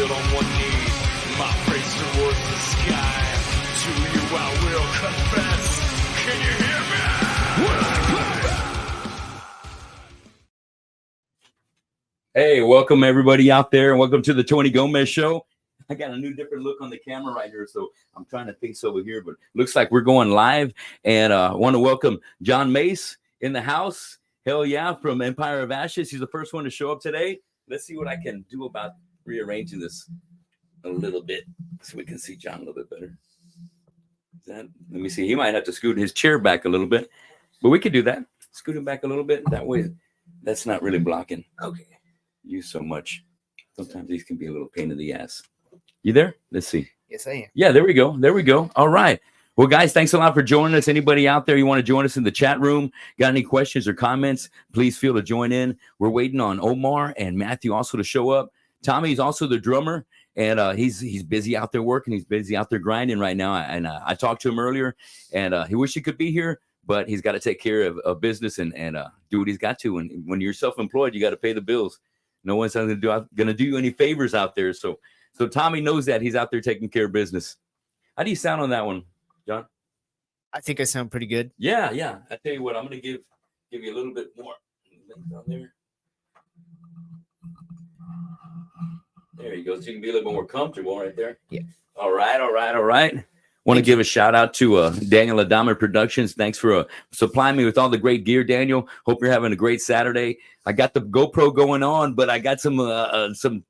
still on one knee, my face towards the sky. To you I will confess. Can you hear me? Hey, welcome everybody out there, and welcome to the Tony Gomez Show. I got a new different look on the camera right here, so I'm trying to think over here, but looks like we're going live. And I want to welcome John Maese in the house. Hell yeah, from Empire of Ashes. He's the first one to show up today. Let's see what I can do about rearranging this a little bit so we can see John a little bit better. Let me see. He might have to scoot his chair back a little bit, but we could do that. Scoot him back a little bit. That way, that's not really blocking. Okay. You so much. Sometimes these can be a little pain in the ass. You there? Let's see. Yes, I am. Yeah, there we go. There we go. All right. Well, guys, thanks a lot for joining us. Anybody out there, you want to join us in the chat room? Got any questions or comments? Please feel to join in. We're waiting on Omar and Mathew also to show up. Tommy's also the drummer, and he's busy out there working. He's busy out there grinding right now. And I talked to him earlier, and he wished he could be here, but he's got to take care of business and do what he's got to. And when you're self-employed, you got to pay the bills. No one's going to do you any favors out there. So Tommy knows that he's out there taking care of business. How do you sound on that one, John? I think I sound pretty good. Yeah. I tell you what, I'm going to give you a little bit more down there. There you go. So you can be a little more comfortable right there. Yeah. All right. Want to give a shout out to Daniel Adama Productions. Thanks for supplying me with all the great gear, Daniel. Hope you're having a great Saturday. I got the GoPro going on, but I got some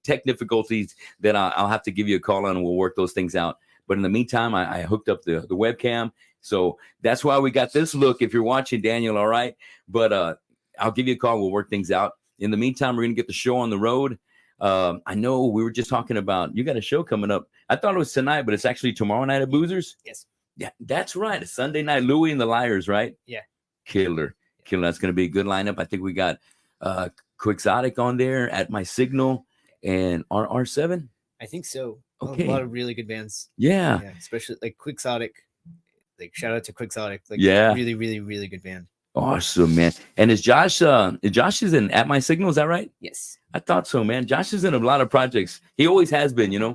tech difficulties that I'll have to give you a call on, and we'll work those things out. But in the meantime, I hooked up the webcam. So that's why we got this look if you're watching, Daniel, all right? But I'll give you a call. We'll work things out. In the meantime, we're going to get the show on the road. I know we were just talking about, you got a show coming up. I thought it was tonight, but it's actually tomorrow night at Boozers. Yes. Yeah, that's right. It's Sunday night, Louie and the Liars, right? Yeah. Killer. That's going to be a good lineup. I think we got Quixotic on there, At My Signal, and R7. I think so. Okay. A lot of really good bands. Yeah. Especially like Quixotic. Like shout out to Quixotic. Like really, really, really good band. Awesome, man. And is Josh is in At My Signal, is that right? Yes. I thought so, man. Josh is in a lot of projects. He always has been, Yeah.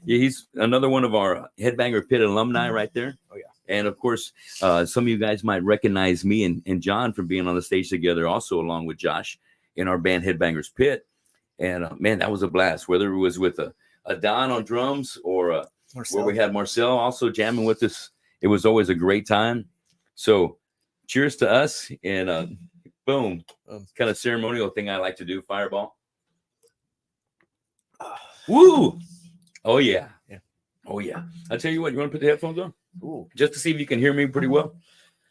He's another one of our Headbanger Pit alumni right there. Oh, yeah. And of course, some of you guys might recognize me and John from being on the stage together, also along with Josh in our band Headbangers Pit. And man, that was a blast. Whether it was with a Don on drums or where we had Marcel also jamming with us, it was always a great time. So cheers to us, and boom. Kind of ceremonial thing I like to do, fireball. Woo! Oh, yeah. Oh, yeah. I'll tell you what, you want to put the headphones on? Ooh. Just to see if you can hear me pretty well.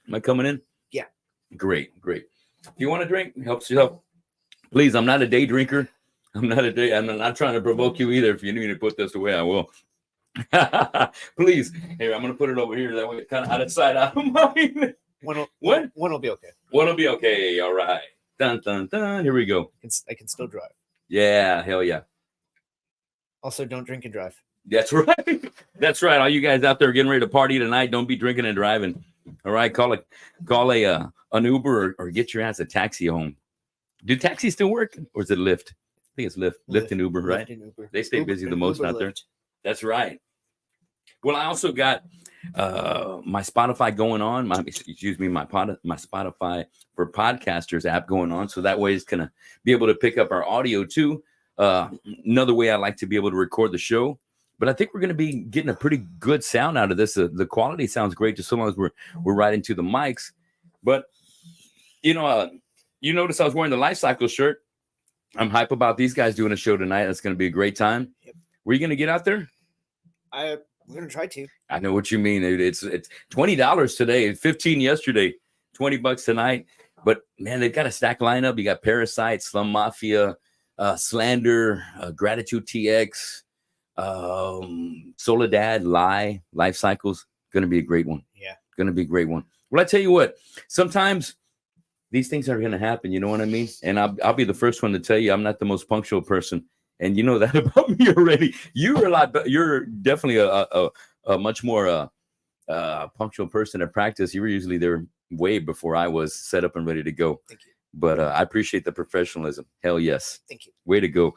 Am I coming in? Yeah. Great. If you want to drink, helps yourself. Please, I'm not a day drinker. I'm not trying to provoke you either. If you need me to put this away, I will. Please. Here, I'm going to put it over here. That way it's kind of out of sight, out of mind. One will be okay. One will be okay. All right. Dun, dun, dun. Here we go. I can still drive. Yeah. Hell yeah. Also, don't drink and drive. That's right. That's right. All you guys out there getting ready to party tonight, don't be drinking and driving. All right. Call an Uber or get your ass a taxi home. Do taxis still work, or is it Lyft? I think it's Lyft. Lyft and Uber, right? And Uber. They stay busy the most out there. That's right. Well, I also got my Spotify going on. My Spotify for podcasters app going on. So that way it's going to be able to pick up our audio too. Another way I like to be able to record the show. But I think we're going to be getting a pretty good sound out of this. The quality sounds great just so long as we're right into the mics. But, you notice I was wearing the Life Cycle shirt. I'm hype about these guys doing a show tonight. It's going to be a great time. Yep. Were you going to get out there? We're gonna try to. I know what you mean, dude. It's $20 today, $15 yesterday, $20 tonight. But man, they've got a stacked lineup. You got Parasite, Slum Mafia, Slander, Gratitude TX, Soledad, Life Cycles. Gonna be a great one. Yeah, gonna be a great one. Well, I tell you what, sometimes these things are gonna happen. You know what I mean? And I'll be the first one to tell you, I'm not the most punctual person. And you know that about me already. You're definitely a much more punctual person at practice. You were usually there way before I was set up and ready to go. Thank you. But I appreciate the professionalism. Hell yes. Thank you. Way to go.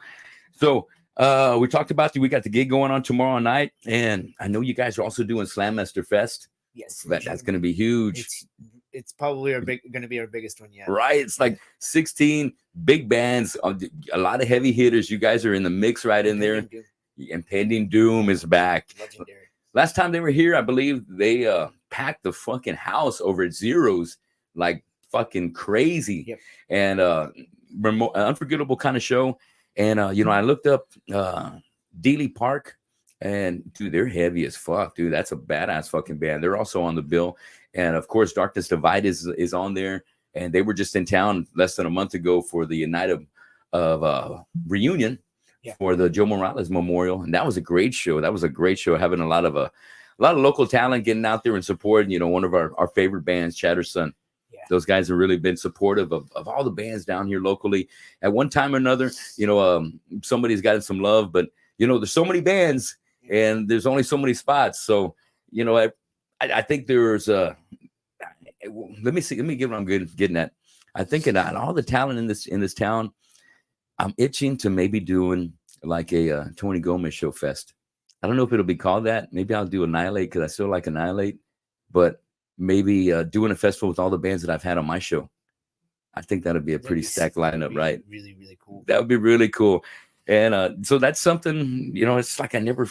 So We talked about we got the gig going on tomorrow night, and I know you guys are also doing Slam Master Fest. Yes, That's going to be huge. It's probably going to be our biggest one yet. Right? It's like 16 big bands, a lot of heavy hitters. You guys are in the mix right in there. Impending Doom is back. Legendary. Last time they were here, I believe they packed the fucking house over at Zeros like fucking crazy. Yep. And unforgettable kind of show. And I looked up Dealey Park, and dude, they're heavy as fuck, dude. That's a badass fucking band. They're also on the bill. And of course, Darkness Divide is on there. And they were just in town less than a month ago for the night of reunion for the Joe Morales Memorial. And that was a great show. Having a lot of local talent getting out there and supporting, one of our favorite bands, Chatterson. Yeah. Those guys have really been supportive of all the bands down here locally. At one time or another, somebody's gotten some love, but there's so many bands and there's only so many spots. So, I think there's let me get what I'm getting at. I think about all the talent in this town, I'm itching to maybe doing like a Tony Gomez Show Fest. I don't know if it'll be called that. Maybe I'll do Annihilate because I still like Annihilate, but maybe doing a festival with all the bands that I've had on my show. I think that'd be a pretty stacked lineup, right? Really, really cool. That would be really cool. And so that's something, it's like I never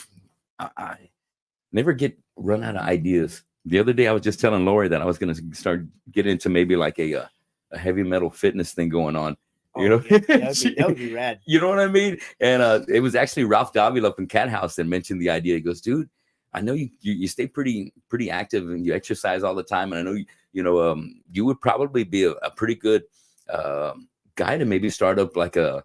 get run out of ideas. The other day I was just telling Lori that I was going to start getting into maybe like a heavy metal fitness thing going on. That would be rad. You know what I mean? And it was actually Ralph Davila up in Cat House that mentioned the idea. He goes, dude, I know you stay pretty active and you exercise all the time. And I know, you would probably be a pretty good guy to maybe start up like an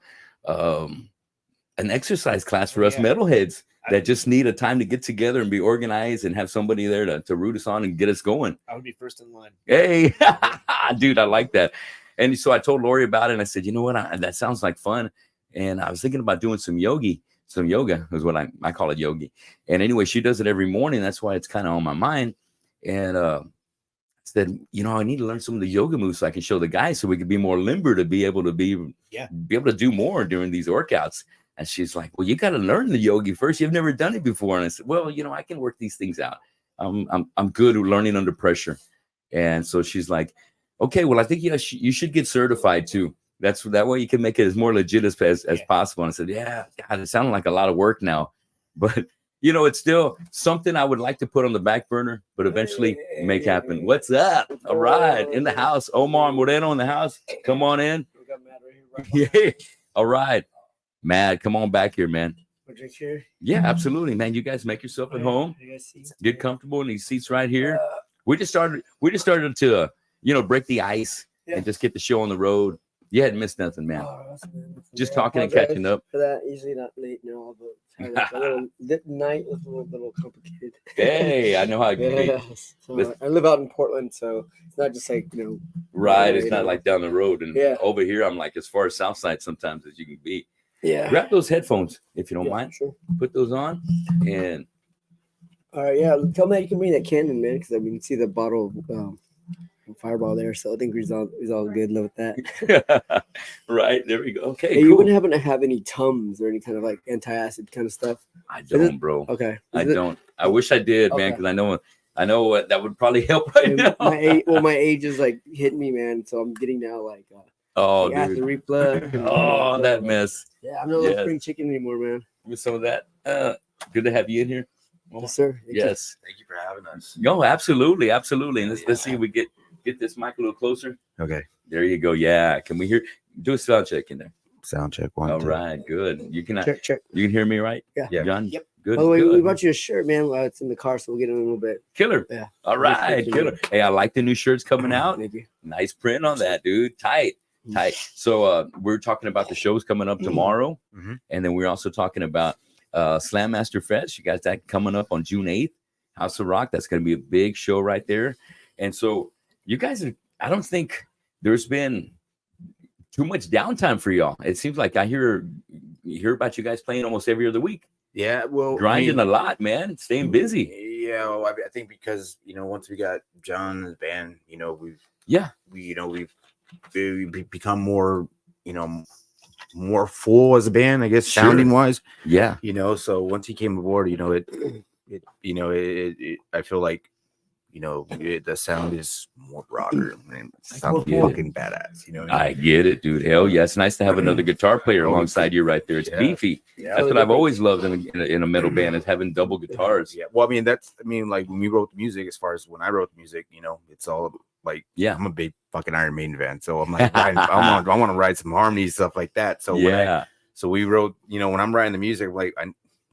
exercise class for us metalheads that just need a time to get together and be organized and have somebody there to root us on and get us going. I would be first in line. Hey, dude, I like that. And so I told Lori about it and I said, you know what? That sounds like fun. And I was thinking about doing some yoga is what I call it, yogi. And anyway, she does it every morning. That's why it's kind of on my mind. And I said, I need to learn some of the yoga moves so I can show the guys so we could be more limber to be able to be able to do more during these workouts. And she's like, well, you got to learn the yogi first. You've never done it before. And I said, well, I can work these things out. I'm good at learning under pressure. And so she's like, okay, well, I think you should get certified too. That way you can make it as more legit as possible. And I said, yeah, God, it sounded like a lot of work now, but it's still something I would like to put on the back burner, but eventually make happen. What's up? All right, in the house, Omar Moreno in the house. Come on in. We got Matt right here. Yeah. All right, Matt, come on back here, man. Drink here? Yeah, absolutely, man. You guys make yourself at home. Get comfortable in these seats right here. We just started to break the ice and just get the show on the road. You hadn't missed nothing, man. Just talking and catching up. For that, usually not late and all, but night was a little complicated. Hey, I know how it can be. So I live out in Portland, so it's not just like Right, it's not like down the road. And over here, I'm like as far as South Side sometimes as you can be. Yeah. Grab those headphones if you don't mind. Sure. Put those on and. All right, yeah. Tell me how you can bring that cannon, man, because we can see the bottle of Fireball there, so I think he's all good with that. Right, there we go. Okay, hey, cool. You wouldn't happen to have any Tums or any kind of like anti-acid kind of stuff? I don't, bro. Okay, I don't. I wish I did, man, because I know what that would probably help right now. My age is like hitting me, man. So I'm getting now like acid reflux. That mess. Yeah, I'm not spring chicken anymore, man. With some of that. Good to have you in here. Yes, sir. Yes. Thank you for having us. No, absolutely. And let's see if we get this mic a little closer. Okay. There you go. Yeah. Can we hear? Do a sound check in there. Sound check. One. All 2. right. Good. You can check. You can hear me, right? Yeah. John. Yep. Good. By the way, good. we brought you a shirt, man. It's in the car, so we'll get it in a little bit. Killer. Yeah. All right. Killer. Hey, I like the new shirts coming out. Thank you. Nice print on that, dude. Tight. So we're talking about the shows coming up tomorrow, and then we're also talking about Slam Master Fest. You guys, that coming up on June 8th. House of Rock. That's going to be a big show right there. And so you guys are. I don't think there's been too much downtime for y'all. It seems like you hear about you guys playing almost every other week. Yeah, well, grinding a lot, man. Staying busy. Yeah, well, I think because once we got John in the band, we've become more more full as a band, I guess, Sure. sounding wise. Yeah. You know, so once he came aboard, you know, I feel like, you know, the sound is more broader and it sounds fucking badass. You know, I get it, dude. Hell yeah, it's nice to have another guitar player alongside you right there. It's beefy. Yeah. That's what I've always loved in a metal band is having double guitars. Yeah. Well, I mean, like when we wrote the music, as far as when I wrote the music, you know, it's all like, I'm a big fucking Iron Maiden fan, so I'm like, I want to write some harmonies, stuff like that. So so we wrote, you know, when I'm writing the music, like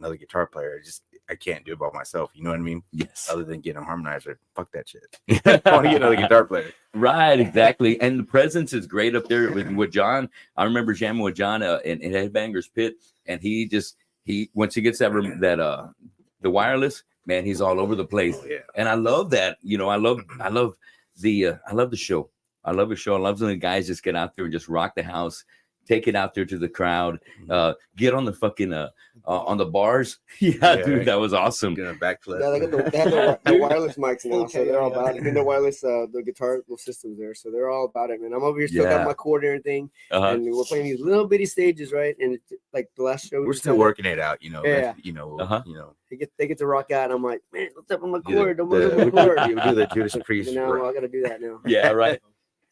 another guitar player, I can't do it by myself. You know what I mean? Yes. Other than getting a harmonizer, fuck that shit. I want to get another guitar player. Right, exactly. And the presence is great up there with John. I remember jamming with John in Headbangers Pit, and he once he gets the wireless, man, he's all over the place. Oh, yeah. And I love that. You know, I love the show. I love the show. I love when the guys just get out there and just rock the house. Take it out there to the crowd. Get on the fucking on the bars. Dude, right. That was awesome. Gonna backflip. Yeah, they have the wireless mics now, so they're all about it. I mean, the wireless, the guitar systems there, so they're all about it, man. I'm over here still got my cord and everything, and we're playing these little bitty stages, right? And it's like the last show, we're still working it out, you know. Yeah. You know, you know. They get to rock out, and I'm like, man, what's up with my cord? Don't move my cord. You do the Judas Priest. You know, I got to do that now. Yeah, right.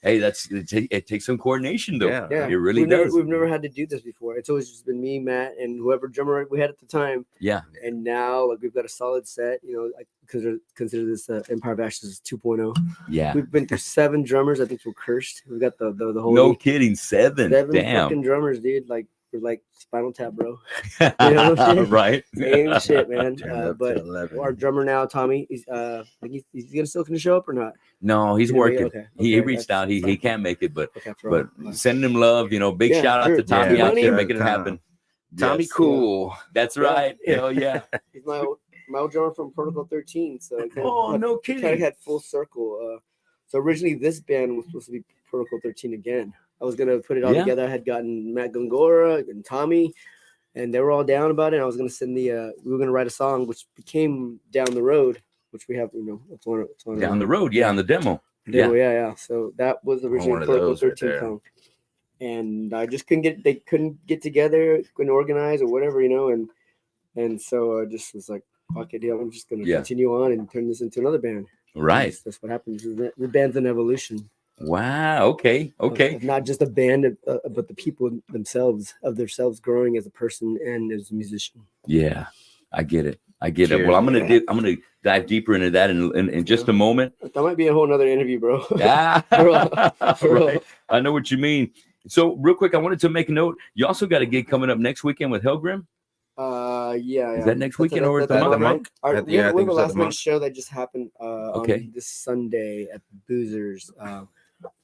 Hey, it takes some coordination though. Yeah. It really does. We've never had to do this before. It's always just been me, Matt, and whoever drummer we had at the time. Yeah. And now, like, we've got a solid set. You know, I consider this Empire of Ashes 2.0. Yeah. We've been through 7 drummers. I think we're cursed. We've got the whole. No kidding, 7. 7 Damn. fucking drummers, dude. Like, we're like Spinal Tap, bro. You know what I'm saying? Right. Same shit, man. But 11. our drummer now, Tommy, he's still gonna show up or not? No, he's working. Okay. He reached out. He can't make it, but but sending him love. You know, big shout out to Tommy out there making it happen. Tommy, yes. Cool. That's right. Hell yeah. He's my old drummer from Protocol 13. So no kidding. Kind of had full circle. So originally this band was supposed to be Protocol 13 again. I was gonna put it all together. I had gotten Matt Gongora and Tommy, and they were all down about it. I was gonna send we were gonna write a song, which became Down the Road, which we have, you know, it's one Down the Road, on the demo. Yeah. So that was originally Protocol 13 song, and I just they couldn't get together, couldn't organize or whatever, you know, and so I just was like, fuck it, I'm just gonna continue on and turn this into another band. Right. That's what happens. The band's an evolution. Wow. Okay. Of not just a band, but the people themselves, growing as a person and as a musician. Yeah, I get it. Well, I'm gonna dive deeper into that in just a moment. That might be a whole nother interview, bro. Right. I know what you mean. So real quick, I wanted to make a note. You also got a gig coming up next weekend with Hellgrim. Yeah. Is that next weekend or the month? We have a last minute show that just happened on this Sunday at Boozers.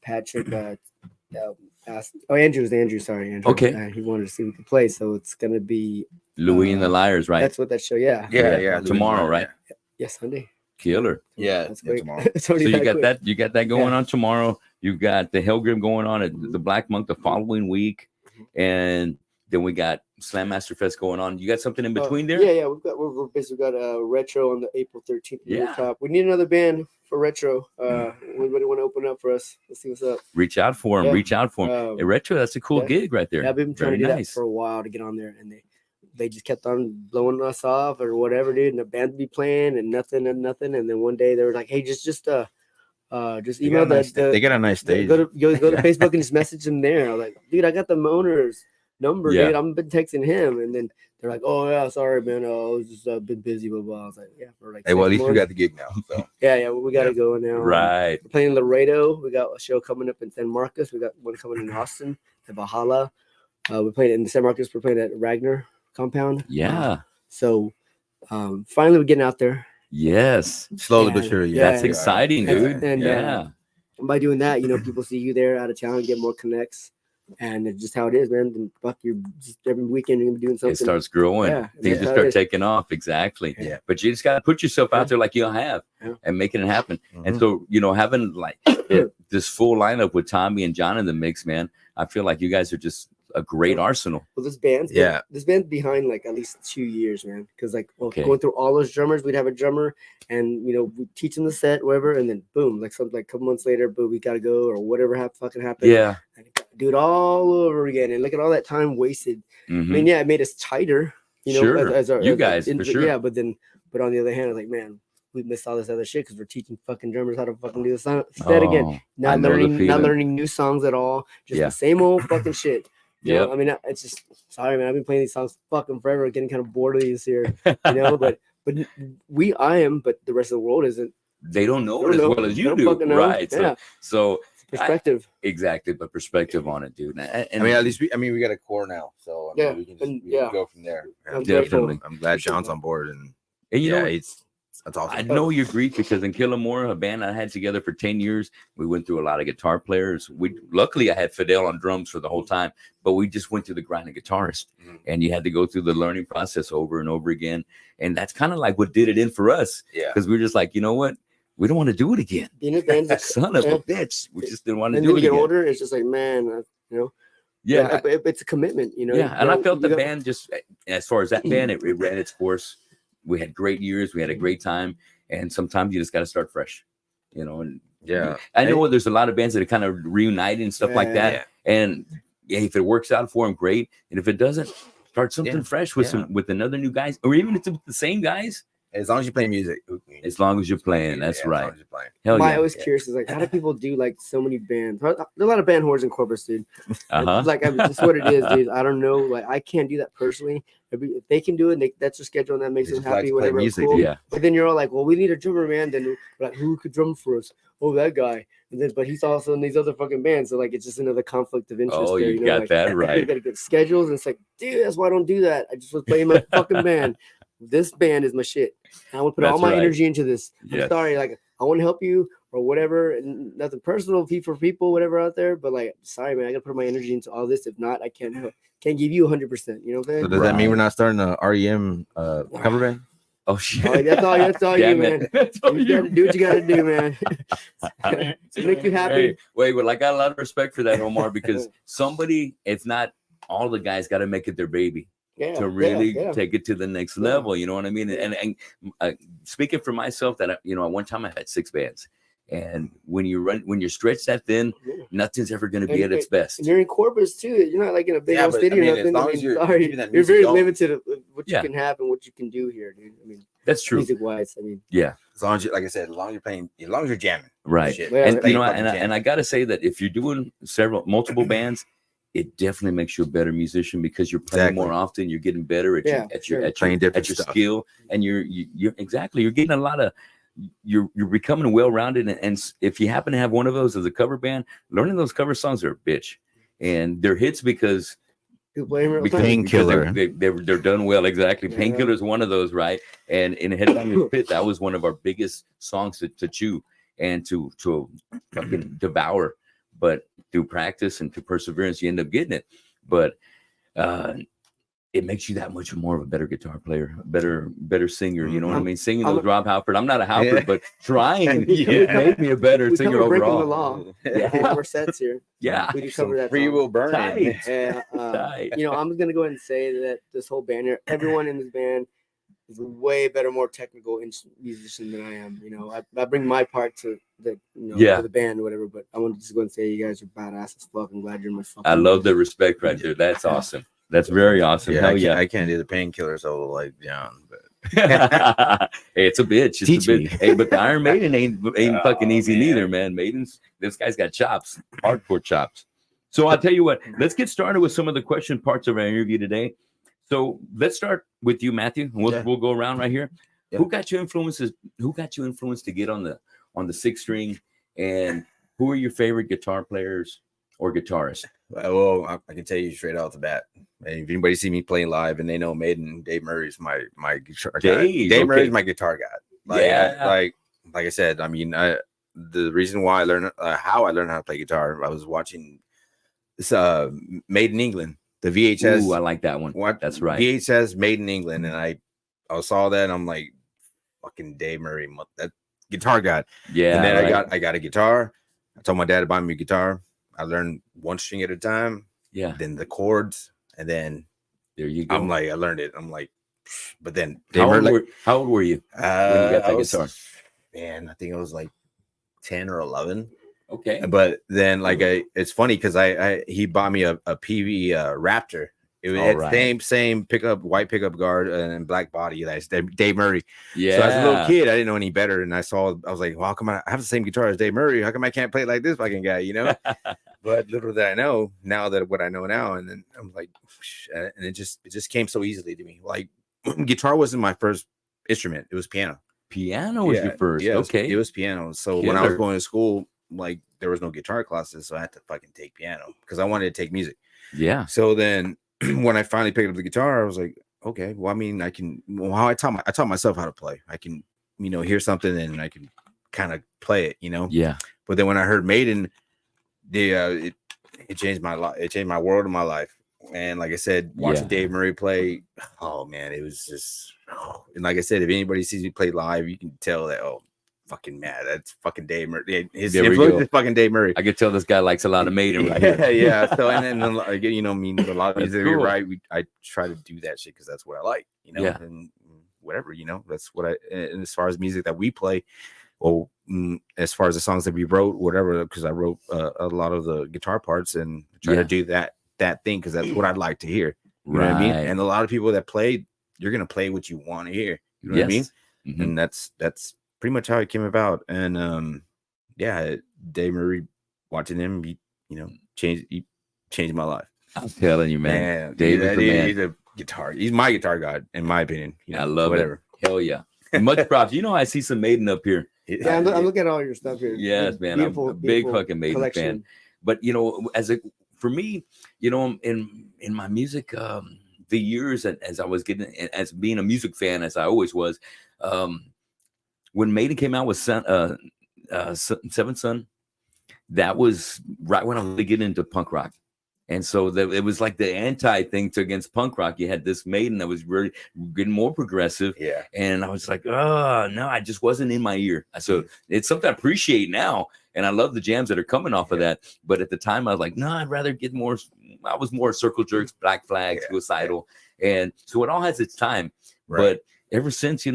Patrick asked. Oh, Andrew. Sorry, Andrew. Okay. He wanted to see if we could play, so it's gonna be Louis and the Liars, right? That's what that show. Yeah. Tomorrow, right? Yeah, Sunday. Killer. Yeah, that's great. Tomorrow. So you got that. You got that going on tomorrow. You got the Hellgrim going on at the Black Monk the following week, and then we got Slam Master Fest going on. You got something in between there? Yeah. We're basically got a retro on the April 13th. Rooftop. We need another band for retro. Anybody want to open up for us? Let's see what's up. Reach out for him. Hey, retro, that's a cool gig right there. Yeah, I've been trying to do that for a while to get on there, and they just kept on blowing us off or whatever, dude. And the band would be playing and nothing. And then one day they were like, "Hey, just email they got a nice stage. Go to Facebook and just message them there." I was like, "Dude, I got the owner's number, dude. I've been texting him." And then they're like, "Oh yeah, sorry, man. I was just been busy, blah blah." I was like, "Yeah, for like." Hey, well, at least we got the gig now. So yeah, we got to go now. Right. We're playing Laredo. We got a show coming up in San Marcos. We got one coming in Austin at Valhalla. We're playing in San Marcos. We're playing at Ragnar Compound. Yeah. So finally we're getting out there. Yes. Slowly but surely. That's exciting, dude. And by doing that, you know, people see you there out of town and get more connects. And it's just how it is, man. And fuck, you're just every weekend you're gonna be doing something. It starts growing. Yeah, things just start taking off. Exactly. Yeah. But you just gotta put yourself out there like you have and making it happen. Mm-hmm. And so, you know, having like this full lineup with Tommy and John in the mix, man, I feel like you guys are just a great arsenal. Well, this band's behind like at least 2 years, man. Because going through all those drummers, we'd have a drummer, and you know, we teach them the set, whatever, and then boom, like a couple months later, boom, we gotta go or whatever fucking happened. Yeah. And do it all over again. And look at all that time wasted. I mean, yeah, it made us tighter, you know, sure. as our, you guys, for sure. Yeah, but on the other hand, I was like, man, we missed all this other shit because we're teaching fucking drummers how to fucking do the song again. Not learning new songs at all. Just the same old fucking shit. Yeah, I mean, it's just sorry, man. I've been playing these songs fucking forever, getting kind of bored of these here, you know. but I am, but the rest of the world isn't. They don't know it as well as you do, right? Yeah. So perspective, exactly, but perspective on it, dude. And I mean, at least we got a core now, so I mean, we can go from there. Definitely, I'm glad John's on board, and you know, that's awesome. I know you agree because in Killamore, a band I had together for 10 years, we went through a lot of guitar players. Luckily I had Fidel on drums for the whole time, but we just went to the grind of guitarist, and you had to go through the learning process over and over again. And that's kind of like what did it in for us. Yeah. Because we were just like, you know what? We don't want to do it again. Being a band, son of a bitch. We just didn't want to do it again. And then you get older, it's just like, man, you know. Yeah. It's a commitment, you know. Yeah. And I felt the band just, as far as that band, it ran its course. We had great years. We had a great time. And sometimes you just got to start fresh, you know. And I know there's a lot of bands that are kind of reunited and stuff like that. Yeah. And if it works out for them, great. And if it doesn't, start something fresh with another new guys, or even if it's the same guys. As long as you play music. As long as you're playing, that's right. As long as you're playing. Hell yeah. I was curious is like, how do people do like so many bands? There are a lot of band whores in Corpus, dude. Like, that's what it is, dude. I don't know. Like, I can't do that personally. If they can do it, that's their schedule, and that makes them happy. Whatever. Music, cool. Yeah. But then you're all like, well, we need a drummer, man. Then like, who could drum for us? Oh, that guy. And then, but he's also in these other fucking bands. So like, it's just another conflict of interest. Oh, there, you got like, that right. You got to get schedules, and it's like, dude, that's why I don't do that. I just was playing my fucking band. This band is my shit. I want to put all my energy into this. I'm sorry, like I want to help you or whatever, and nothing personal for people, whatever out there. But like, sorry, man, I gotta put my energy into all this. If not, I can't give you 100%. You know what I'm saying? So does that mean we're not starting a REM cover band? Oh shit! Oh, that's all you, man. You gotta do what you gotta do, man. To make you happy. Hey, wait, well, I got a lot of respect for that, Omar, because it's not all the guys got to make it their baby. To really take it to the next level, you know what I mean? And speaking for myself, that at one time I had 6 bands, and when you're stretched that thin, nothing's ever going to be at its best. And you're in Corpus too. You're not like in a big old city or nothing. You're very limited of what you can have and what you can do here, dude. I mean, that's true. Music wise, I mean, as long as like I said, as long as you're playing, as long as you're jamming, right? And I got to say that if you're doing multiple bands, it definitely makes you a better musician because you're playing more often. You're getting better at your skill, and you're getting a lot of. You're becoming well-rounded, and if you happen to have one of those as a cover band, learning those cover songs are a bitch, and they're hits because Painkiller. They're done well. Exactly. Painkiller is one of those, right? And in Head Down Your Pit, that was one of our biggest songs to chew and to fucking devour. But through practice and through perseverance, you end up getting it. But it makes you that much more of a better guitar player, better singer. You know what I mean? Singing those Rob Halford. I'm not a Halford, but trying made me a better singer overall. Breaking the law. More sets here. Yeah, we just cover that. Free will burn. I'm gonna go ahead and say that this whole band here, everyone in this band is a way better, more technical musician than I am. You know, I bring my part to the to the band or whatever. But I want to just go and say you guys are badass as fuck. I'm glad you're my fucking. I love the respect right there. That's awesome. That's very awesome. Yeah, I can't do the Painkiller solo like John, but hey, it's a bitch. It's a bitch. Hey, but the Iron Maiden ain't fucking easy neither, man. This guy's got chops, hardcore chops. So I'll tell you what, let's get started with some of the question parts of our interview today. So let's start with you, Mathew. We'll go around right here. Yeah. Who got you influenced to get on the 6-string, and who are your favorite guitar players or guitarists? Well, I can tell you straight off the bat. If anybody see me playing live and they know Maiden, Dave Murray's my guitar guy. Dave Murray's my guitar guy. Like I said, I mean, the reason why I learned how I learned how to play guitar, I was watching this Made in England, the VHS. Ooh, I like that one. That's right. VHS Made in England, and I saw that and I'm like, fucking Dave Murray, that guitar guy. Yeah. And then I got a guitar. I told my dad to buy me a guitar. I learned one string at a time. Yeah. Then the chords, and then there you go. I learned it. I'm like, but then how old were you when you got that guitar? Man, I think I was like 10 or 11. Okay. But then like it's funny because he bought me a PV Raptor. It was same pickup, white pickup guard and black body. That's Dave Murray. Yeah. So as a little kid, I didn't know any better, and I was like, well, how come I have the same guitar as Dave Murray? How come I can't play like this fucking guy? You know. But little that I know now that what I know now, and then I'm like, and it just came so easily to me. Like guitar wasn't my first instrument; it was piano. Piano was your first. Yeah, okay, it was piano. So when I was going to school, like there was no guitar classes, so I had to fucking take piano because I wanted to take music. Yeah. So then when I finally picked up the guitar, I was like, okay, well, I mean, I can. Well, how I taught myself how to play. I can, hear something and I can kind of play it, Yeah. But then when I heard Maiden, it changed my life. It changed my world and my life. And like I said, watching Dave Murray play, oh man, it was just. And like I said, if anybody sees me play live, you can tell that. Oh, fucking mad. That's fucking Dave Murray. His influence is fucking Dave Murray. I could tell this guy likes a lot of Maiden right here. Yeah. So and then again, a lot of music, you're right. I try to do that shit because that's what I like, and whatever, that's what and as far as music that we play, well, as far as the songs that we wrote, whatever, because I wrote a lot of the guitar parts and try to do that thing because that's what I'd like to hear. You know what I mean? And a lot of people that play, you're gonna play what you want to hear. You know what I mean? Mm-hmm. And that's pretty much how it came about. And Dave Murray, watching him, changed my life. I'm telling you, man. Dave is the man. He's a guitar. He's my guitar god, in my opinion. I love it. Hell yeah. Much props. I see some Maiden up here. Yeah, I'm looking at all your stuff here. Yes, man. I'm a big fucking Maiden collection. Fan. But for me, in my music, the years as I was getting, as being a music fan, as I always was, when Maiden came out with Seventh Son, that was right when I was getting into punk rock. And so it was like the anti thing against punk rock. You had this Maiden that was really getting more progressive. Yeah. And I was like, oh, no, I just wasn't in my ear. So it's something I appreciate now. And I love the jams that are coming off of that. But at the time, I was like, no, I'd rather get more. I was more Circle Jerks, Black Flag, Suicidal. And so it all has its time. Right. But ever since,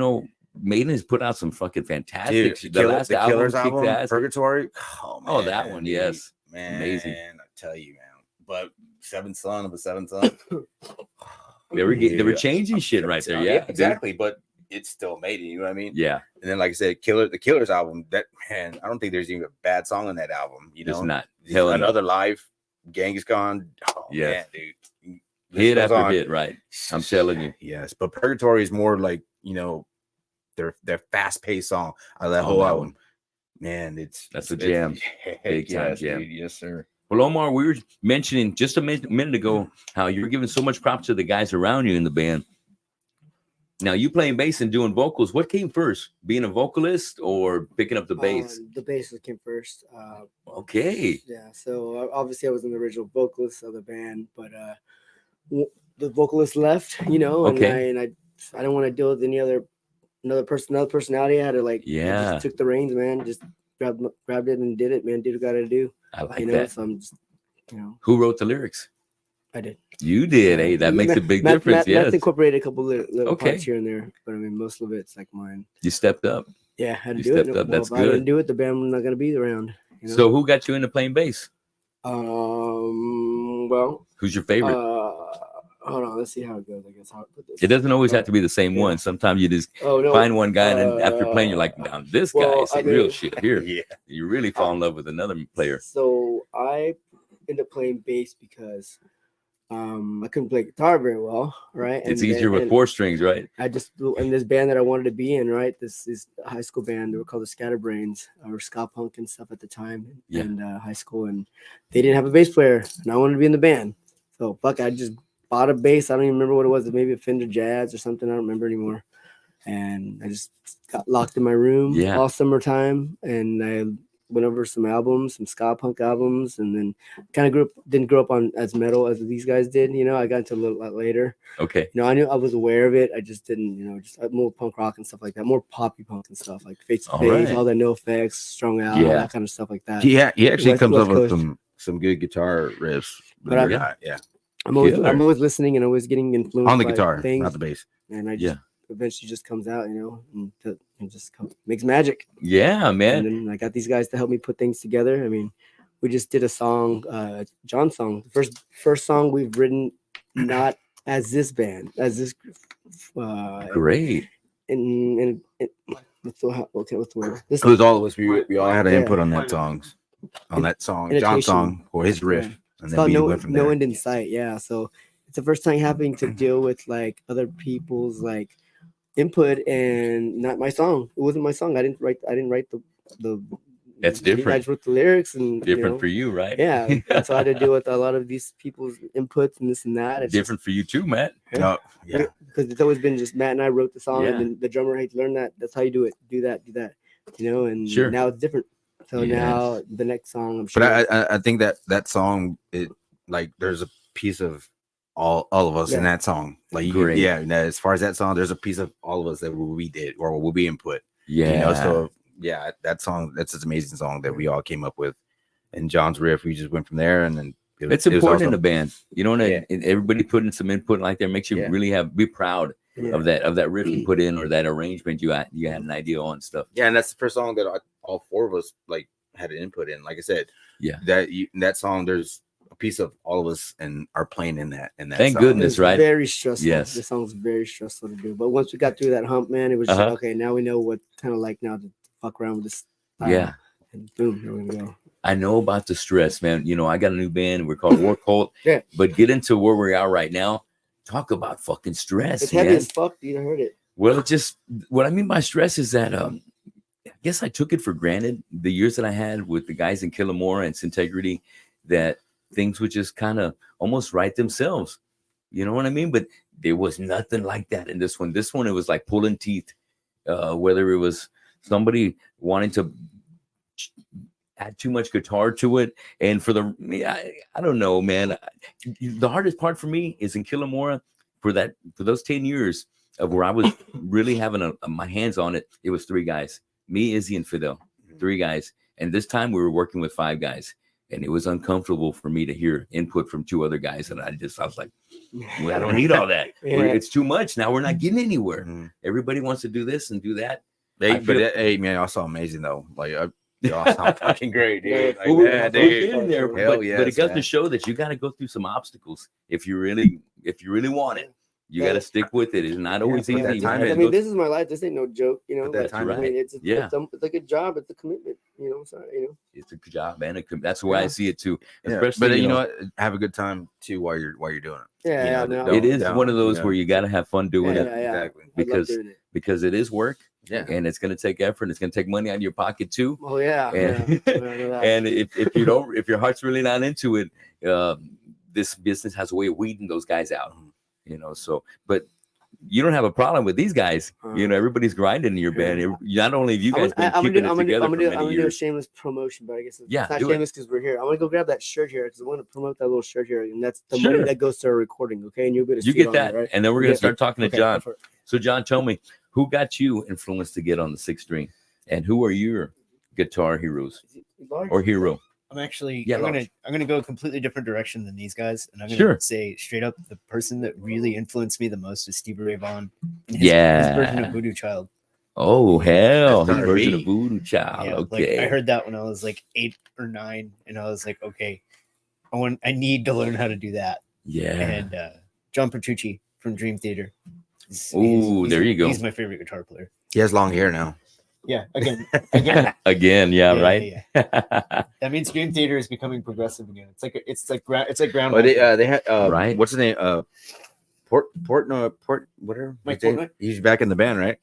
Maiden has put out some fucking fantastic. Dude, the last Killers album, Purgatory. Oh, that one, yes. Man, amazing. I tell you, man. But Seventh Son of a Seventh Son. They were changing shit right there. Yeah, exactly. But it's still Maiden, you know what I mean? Yeah. And then, like I said, the Killers album, that, man, I don't think there's even a bad song on that album. It's not. Another Live, Genghis Khan. Oh, man, dude. Hit after hit, right? I'm telling you. Yes. But Purgatory is more like, their fast-paced song out of that whole album. Man, that's a jam. Big time jam. Dude, yes, sir. Well, Omar, we were mentioning just a minute ago how you're giving so much props to the guys around you in the band. Now, you playing bass and doing vocals. What came first, being a vocalist or picking up the bass? The bass came first. Okay. Yeah, so obviously I was an original vocalist of the band, but the vocalist left, and I didn't want to deal with another personality. I had to I just took the reins, man. Just grabbed it and did it, man. Did what I got to do. I like that. So I'm just, Who wrote the lyrics? I did. You did. Hey, that makes a big difference. Yes. Matt incorporated a couple little parts here and there, but I mean, most of it's like mine. You stepped up. Yeah, I had to do it. Up. That's good. If I didn't do it, the band was not going to be around. So who got you into playing bass? Well, who's your favorite? Hold on, let's see how it goes. I guess how I put this. It doesn't always have to be the same one. Sometimes you just find one guy, and then after playing, you're like, "Now this guy is real shit." Here, you really fall in love with another player. So I ended up playing bass because I couldn't play guitar very well, right? It's easier with 4 strings, right? I just in this band that I wanted to be in, right? This is a high school band. They were called the Scatterbrains, or ska punk and stuff at the time, in high school, and they didn't have a bass player, and I wanted to be in the band. So I just bought a bass. I don't even remember what it was. Maybe a Fender Jazz or something. I don't remember anymore. And I just got locked in my room all summertime, and I went over some ska punk albums, and then kind of didn't grow up on as metal as these guys did. I got into a little lot later. Okay. I knew I was aware of it. I just didn't, just more punk rock and stuff like that, more poppy punk and stuff like Face to Face, all that No Effects, Strung Out, all that kind of stuff like that. Yeah, he actually comes up with some good guitar riffs. But I'm always listening and always getting influenced on the guitar, things. not the bass. And I just eventually just comes out, and just makes magic. Yeah, man. And then I got these guys to help me put things together. I mean, we just did a song, John's song, the first song we've written, not as this band, as this. Great. And what's the word? It was all of us. We all had an input on that song, John's song, or his riff, and then we went from there. No end in sight. Yeah, so it's the first time having to deal with like other people's like input and not my song. It wasn't my song. I didn't write the. That's different. I just wrote the lyrics and different for you, right? Yeah, so I had to deal with a lot of these people's inputs and this and that. It's different for you too, Matt. Yeah, because it's always been just Matt and I wrote the song, and then the drummer had to learn that. That's how you do it. Do that. And now it's different. So now the next song, I'm sure. But I think that song, it like there's a piece of all of us in that song. Like great. As far as that song, there's a piece of all of us that we did or will be input. Yeah. So yeah, that song, that's an amazing song that we all came up with. And John's riff, we just went from there, and then it's important in a band, and everybody putting some input like that makes you really be proud of that riff you put in or that arrangement you had an idea on stuff. Yeah, and that's the first song that all four of us like had an input in. Like I said, that song, there's a piece of all of us and are playing in that. Thank song. goodness, right? Very stressful. Yes, the song's very stressful to do. But once we got through that hump, man, it was just okay. Now we know what kind of like now to fuck around with this. And boom, here we go. I know about the stress, man. I got a new band. We're called War Cult. But get into where we are right now. Talk about fucking stress. It's heavy as fuck. You heard it. Well, it's just what I mean by stress is that I guess I took it for granted the years that I had with the guys in Killamora and Integrity, that things would just kind of almost write themselves. You know what I mean? But there was nothing like that in this one. This one, it was like pulling teeth. Whether it was somebody wanting to add too much guitar to it, and for I don't know, man. The hardest part for me is in Killamora for those 10 years of where I was really having my hands on it. It was 3 guys, me, Izzy, and Fidel, 3 guys. And this time we were working with 5 guys, and it was uncomfortable for me to hear input from 2 other guys. And I was like, well, I don't need all that. It's too much. Now we're not getting anywhere. Everybody wants to do this and do that. Hey, man, y'all sound amazing though. Like, y'all sound fucking great, dude. Like, we're getting there, but it goes to show that you got to go through some obstacles if you really want it. You got to stick with it. It's not always easy. I mean, this is my life. This ain't no joke, That's right. I mean, it's a good job. It's a commitment, It's a good job, man. That's the way I see it too. Especially, but you know what? Have a good time too while you're doing it. It is one of those where you got to have fun doing it. Exactly. Because it is work. Yeah, and it's going to take effort. It's going to take money out of your pocket too. Oh yeah. And if your heart's really not into it, this business has a way of weeding those guys out. So, but you don't have a problem with these guys. Everybody's grinding in your band. Not only have you guys been keeping it together for many years. I'm gonna do a shameless promotion, but I guess it's not shameless because we're here. I'm gonna go grab that shirt here because I want to promote that little shirt here, and that's the money that goes to our recording. Okay, and you'll get you get that, right? And then we're gonna start talking to John. So, John, tell me, who got you influenced to get on the 6th string, and who are your guitar heroes or hero? I'm actually I'm gonna go a completely different direction than these guys, and I'm gonna say straight up the person that really influenced me the most is Stevie Ray Vaughan. His version of Voodoo Child. Oh hell, his version of Voodoo Child. Yeah, okay, I heard that when I was like 8 or 9, and I was like, okay, I need to learn how to do that. Yeah, and John Petrucci from Dream Theater. There you go. He's my favorite guitar player. He has long hair now. Yeah, again. Right. That means Dream Theater is becoming progressive again. It's like ground. But they had right. What's his name? Port whatever. Mike Portnoy? He's back in the band, right?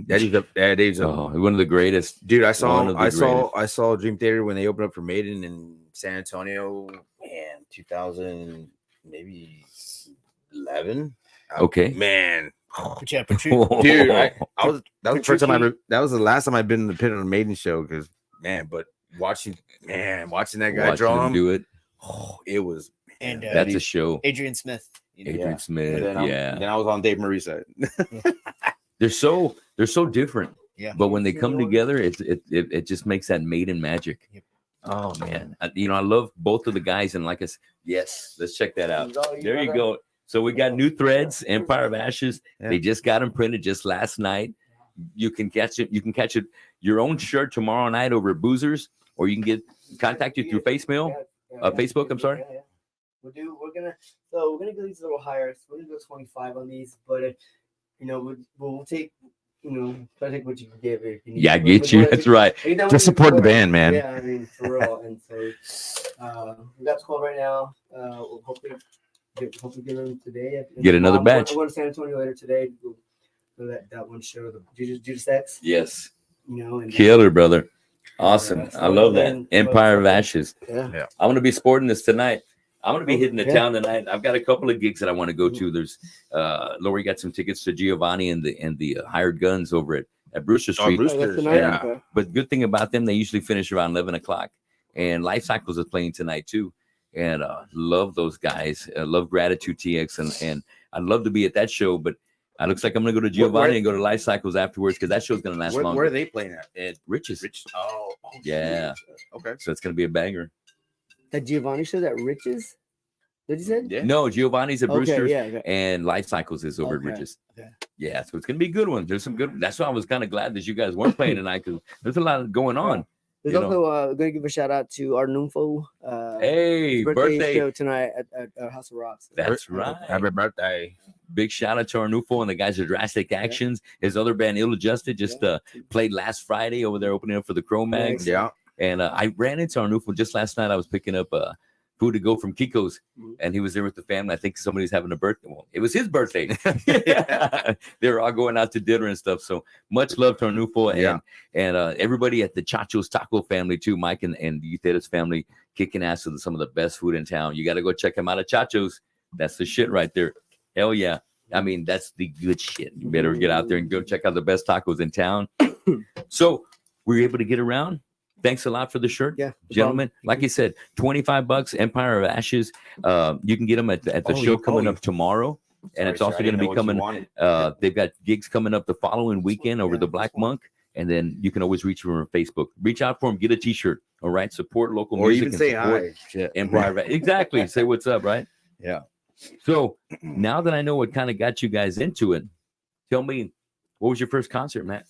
Yep. Dave's one of the greatest. Dude, I saw Dream Theater when they opened up for Maiden in San Antonio, man, 2000 maybe 11. Okay, man. Yeah, dude, that was the first time that was the last time I'd been in the pit on a Maiden show because watching that guy draw him, do it. It was, and that's a show. Adrian Smith. Adrian Smith. Then I was on Dave Marie's side. They're so different. Yeah. But when they come together, it just makes that Maiden magic. Yep. Oh man, I love both of the guys, and like I said, yes, let's check that out. There you go. So we got new threads, Empire of Ashes. Yeah. They just got them printed just last night. You can catch it. You can catch it your own shirt tomorrow night over at Boozers, or you can contact you through Facebook. I'm sorry. Yeah. We're gonna go these a little higher. So we're gonna go 25 on these, but we'll take. I think what you can give. I get you. That's right. Just support the band, man. Yeah, I mean, for real. And so we got 12 right now. We'll hopefully get them today. Get another batch. I'm going to San Antonio later today. So that one show, the Judas X. Yes. And killer, brother. Awesome. I love that. Empire of Ashes. Yeah. I'm going to be sporting this tonight. I'm going to be hitting the town tonight. I've got a couple of gigs that I want to go to. There's Lori got some tickets to Giovanni and the Hired Guns over at Brewster Street. But good thing about them, they usually finish around 11 o'clock. And Life Cycles is playing tonight too. And love those guys. Love Gratitude TX. And I'd love to be at that show, but it looks like I'm going to go to Giovanni and go to Life Cycles afterwards because that show's going to last longer. Where are they playing at? Riches. Oh, yeah. Okay. So it's going to be a banger. That Giovanni show, that Riches? Did you say? Yeah. No, Giovanni's at Brewster's and Life Cycles is over at Riches. Okay. Yeah, so it's going to be a good one. There's some good. That's why I was kind of glad that you guys weren't playing tonight because there's a lot going on. There's also going to give a shout out to our Numfo. Hey, birthday show tonight at House of Rocks. That's right. Happy birthday. Big shout out to Arnulfo and the guys at Drastic Actions. His other band, Ill Adjusted, just played last Friday over there opening up for the Cro-Mags. Yeah. And I ran into Arnulfo just last night. I was picking up food to go from Kiko's, and he was there with the family. I think somebody's having a birthday. Well, it was his birthday. They were all going out to dinner and stuff. So much love to Arnulfo and everybody at the Chacho's Taco family too. Mike and the Uteras family kicking ass with some of the best food in town. You got to go check them out at Chacho's. That's the shit right there. Hell yeah. I mean, that's the good shit. You better get out there and go check out the best tacos in town. So were you able to get around? Thanks a lot for the shirt, gentlemen. Like I said, $25, Empire of Ashes. You can get them at the show coming up tomorrow. And it's also going to be coming. They've got gigs coming up the following weekend over the Black Monk. And then you can always reach them on Facebook. Reach out for them. Get a T-shirt. All right. Support local music. Or even say hi. Empire. Exactly. Say what's up, right? Yeah. So now that I know what kind of got you guys into it, tell me, what was your first concert, Matt?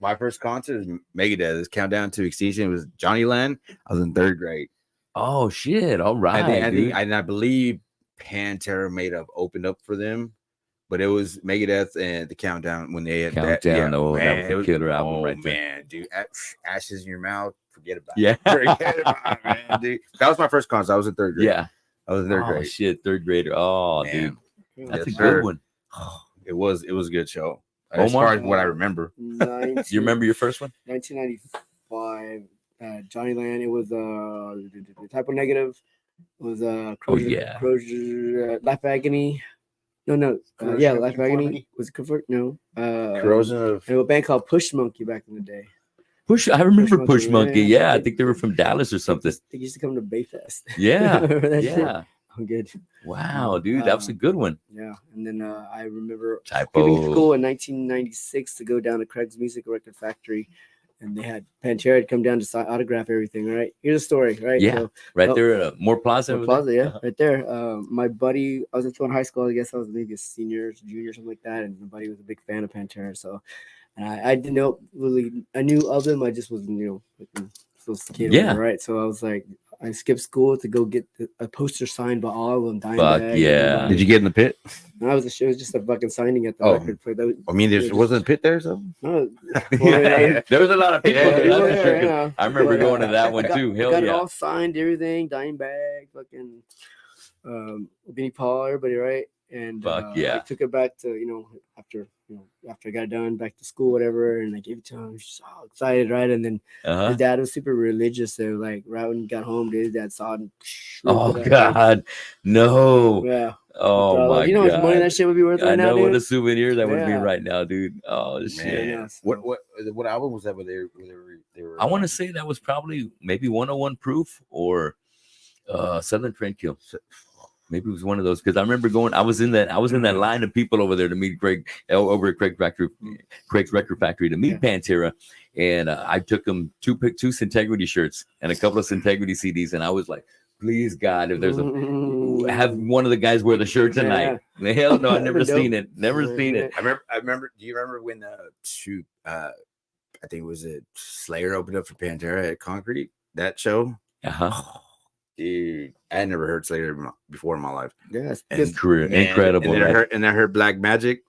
My first concert is Megadeth. It's Countdown to Extinction. It was Johnny Land. I was in 3rd grade. Oh shit! All right. I believe Pantera may have opened up for them, but it was Megadeth and the Countdown when they had Countdown. That was a killer album, right there. Man, dude, ashes in your mouth. Forget about it. Forget about it, man, dude. That was my first concert. I was in 3rd grade. Yeah, I was in 3rd grade. Shit, 3rd grader. Oh, man. Dude, that's a good one. It was a good show. Omar? As far as what I remember. Do you remember your first one? 1995. Johnny Land. It was Typo Negative. It was Corrosion, Life Agony. No. Life Agony. Was it Comfort? No. Corrosion of a band called Push Monkey back in the day. I remember Push Monkey. Yeah, I think they were from Dallas or something. They used to come to Bayfest. Yeah. Yeah. I'm good. Wow, dude, that was a good one. Yeah, and then I remember Typo. Leaving school in 1996 to go down to Craig's Music Record Factory, and they had Pantera come down to autograph everything. Right, here's a story. Right, yeah, so, right there at Moore Plaza. Right there. My buddy, I was in high school. I guess I was maybe a senior, junior, something like that, and my buddy was a big fan of Pantera. So, and I didn't know really. I knew of them. I just wasn't, like a kid. Yeah. Right. So I was like. I skipped school to go get a poster signed by all of them. Fuck yeah! Did you get in the pit? No, it was just a fucking signing at the record play. I mean, there wasn't a pit there, so no. There was a lot of people. I remember going to that one too. Hell got yeah! It all signed, everything, Dimebag, fucking Vinnie Paul, everybody, right? And fuck yeah! I took it back to after I got done back to school, whatever, and I gave it to him. I was so excited, right? And then his dad was super religious, so like right when he got home, his dad saw it. And, oh God, no! Yeah. Oh my God! You know how much money that shit would be worth right now, dude? I know what a souvenir that would be right now, dude. Oh shit! Yeah, so. What album was that? Where they were? I want to say that was probably maybe 101 Proof or Southern Trendkill. Maybe it was one of those because I remember going. I was in that line of people over there to meet Craig over at Craig's Record Factory to meet Pantera, and I took them two Syntegrity shirts and a couple of Syntegrity CDs, and I was like, please God, if there's have one of the guys wear the shirt tonight. Yeah. Hell no, I've never seen it. Never seen it. I remember. Do you remember when I think it was Slayer opened up for Pantera at Concrete, that show? Oh, dude, I had never heard Slayer before in my life. Yes, incredible. And I heard Black Magic.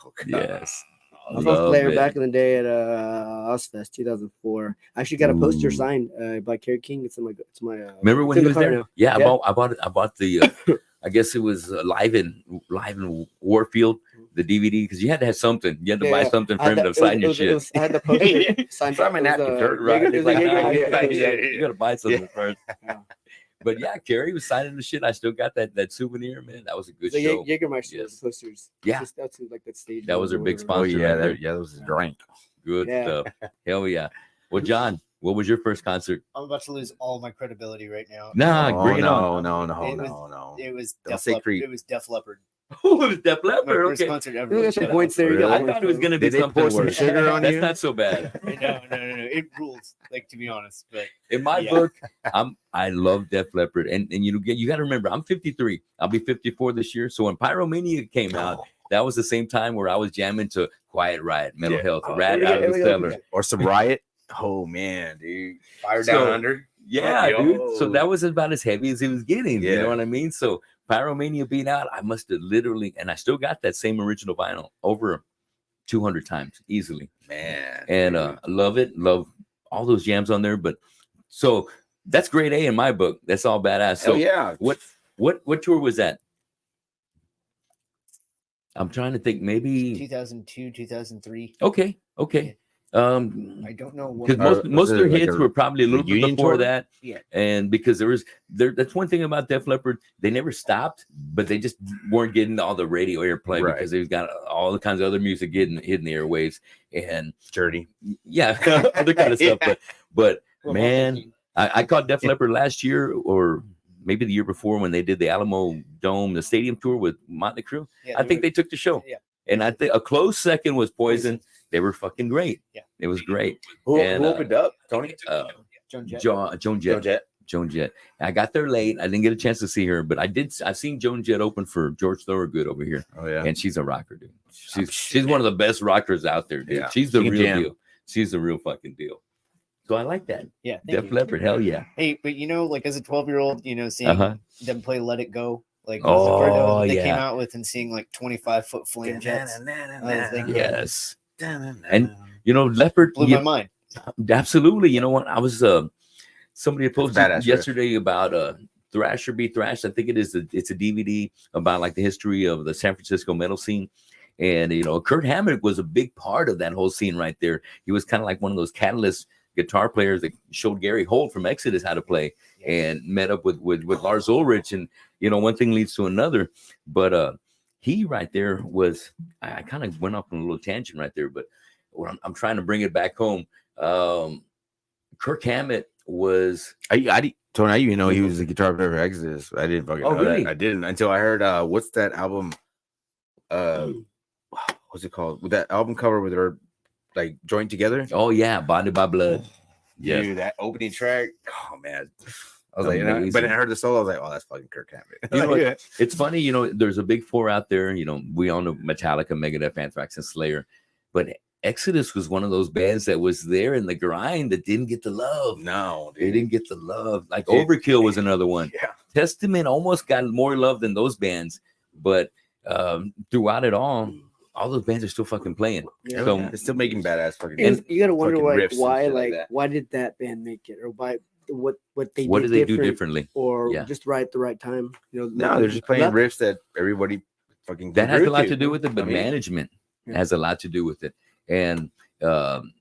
Oh, yes. I saw Slayer back in the day at Ozfest 2004. I actually got a poster signed by Kerry King. It's my. Remember when he was there? Yeah, I bought the. I guess it was live in Warfield, the DVD, because you had to have something. You had to buy something for him to sign your shit. I had the poster signed. I'm an actor, right? You got to buy something first. But yeah, Kerry was signing the shit. I still got that souvenir, man. That was a good show. Jägermeister posters. Yeah, that's like that stage. That was their big sponsor. Oh, yeah, that was a drink. Good stuff. Hell yeah. Well, John, what was your first concert? I'm about to lose all my credibility right now. Bring it on. No. It was Def Leppard. Oh, it was Def Leppard. First concert ever. There's some points there. I thought it was gonna be something worse. Sugar on That's you? not so bad. No. It rules. Like, to be honest, but in my book, I love Def Leppard, and you got to remember, I'm 53. I'll be 54 this year. So when Pyromania came out, that was the same time where I was jamming to Quiet Riot, Mental Health, Rat Out of the Cellar, or some Riot. Oh man, dude, Fire Down Under. Yeah, dude. So that was about as heavy as it was getting. You know what I mean? So Pyromania being out, I must have literally, and I still got that same original vinyl over 200 times easily, man. And I love it. Love all those jams on there. But so that's grade A in my book. That's all badass. So what tour was that? I'm trying to think. Maybe 2002, 2003. Okay. I don't know because most of their hits were probably a little bit before tour? that. Yeah. And because that's one thing about Def Leppard, they never stopped, but they just weren't getting all the radio airplay because they've got all the kinds of other music hitting the airwaves and Journey. Yeah, other kind of stuff. But man, I caught Def Leppard last year or maybe the year before when they did the Alamo Dome, the stadium tour with Motley Crue. Yeah, I think they took the show. Yeah. And I think a close second was Poison. They were fucking great. Yeah, it was great. Who opened up? Tony? Joan Jett. I got there late. I didn't get a chance to see her, but I've seen Joan Jett open for George Thorogood over here. Oh yeah, and she's a rocker, dude. She's one of the best rockers out there, dude. Yeah. She's the real deal. She's the real fucking deal. So I like that. Yeah, Def Leppard, hell yeah. Hey, but like as a 12-year-old, seeing them play "Let It Go." Like they came out with and seeing like 25-foot flame jets. Yes. And Leopard blew my mind. Absolutely. You know what? I was somebody posted yesterday about Thrash or Be Thrashed. I think it's a DVD about like the history of the San Francisco metal scene. And Kurt Hammett was a big part of that whole scene right there. He was kind of like one of those catalyst guitar players that showed Gary Holt from Exodus how to play and met up with Lars Ulrich, and one thing leads to another. But he right there was, I kind of went off on a little tangent right there, but I'm trying to bring it back home. Kirk Hammett was Tony, he was the guitar player for Exodus. I didn't fucking know that. I didn't until I heard what's that album? What's it called? With that album cover with her like joined together. Oh yeah, Bonded by Blood. Yeah, dude, that opening track. Oh man. I was like, but I heard the solo. I was like, oh, that's fucking Kirk Hammett. It's funny, there's a big four out there. We all know Metallica, Megadeth, Anthrax, and Slayer. But Exodus was one of those bands that was there in the grind that didn't get the love. No, they didn't get the love. Like Overkill was another one. Yeah. Testament almost got more love than those bands. But throughout it all those bands are still fucking playing. Yeah. So they're still making badass fucking. And you gotta wonder why did that band make it, or why what did they do differently, or just at the right time? No, they're just playing riffs that everybody fucking. That has a lot to do with it, but management has a lot to do with it. And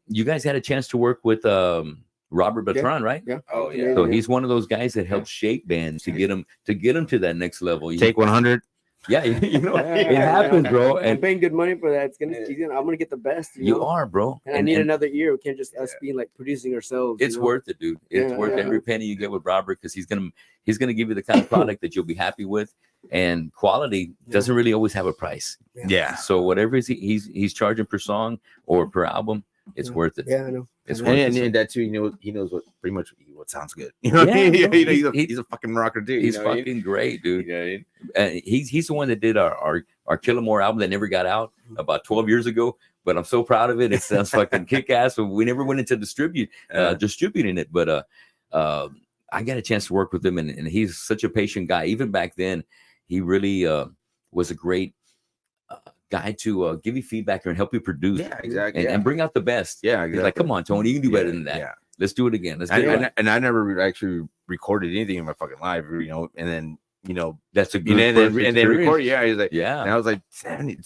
you guys had a chance to work with Robert Bertrand, right? Yeah. Oh yeah. So he's one of those guys that helps shape bands to get them to that next level. Take 100. Yeah, it happens, bro. And I'm paying good money for that. I'm gonna get the best. You are, bro. And I need another year. We can't just us being like producing ourselves. It's worth it, dude. It's worth every penny you get with Robert, because he's gonna give you the kind of product that you'll be happy with, and quality doesn't really always have a price. Yeah. So whatever he's charging per song or per album, it's worth it. Yeah, I know. It's and that too. He knows what what sounds good. You know, Yeah, no, he's a fucking rocker dude. He's fucking great, dude. He's the one that did our Kill 'Em More album that never got out about 12 years ago. But I'm so proud of it. It sounds fucking kick ass. We never went into distributing it, but I got a chance to work with him, and he's such a patient guy. Even back then, he really was a great guy to give you feedback and help you produce. Yeah, exactly. And bring out the best. Yeah, exactly. He's like, come on, Tony, you can do better than that. Yeah. Let's do it again. Let's do it. And I never actually recorded anything in my fucking life, you know, and then, you know, that's a good and then record. Yeah, he's like, yeah. And I was like, 70,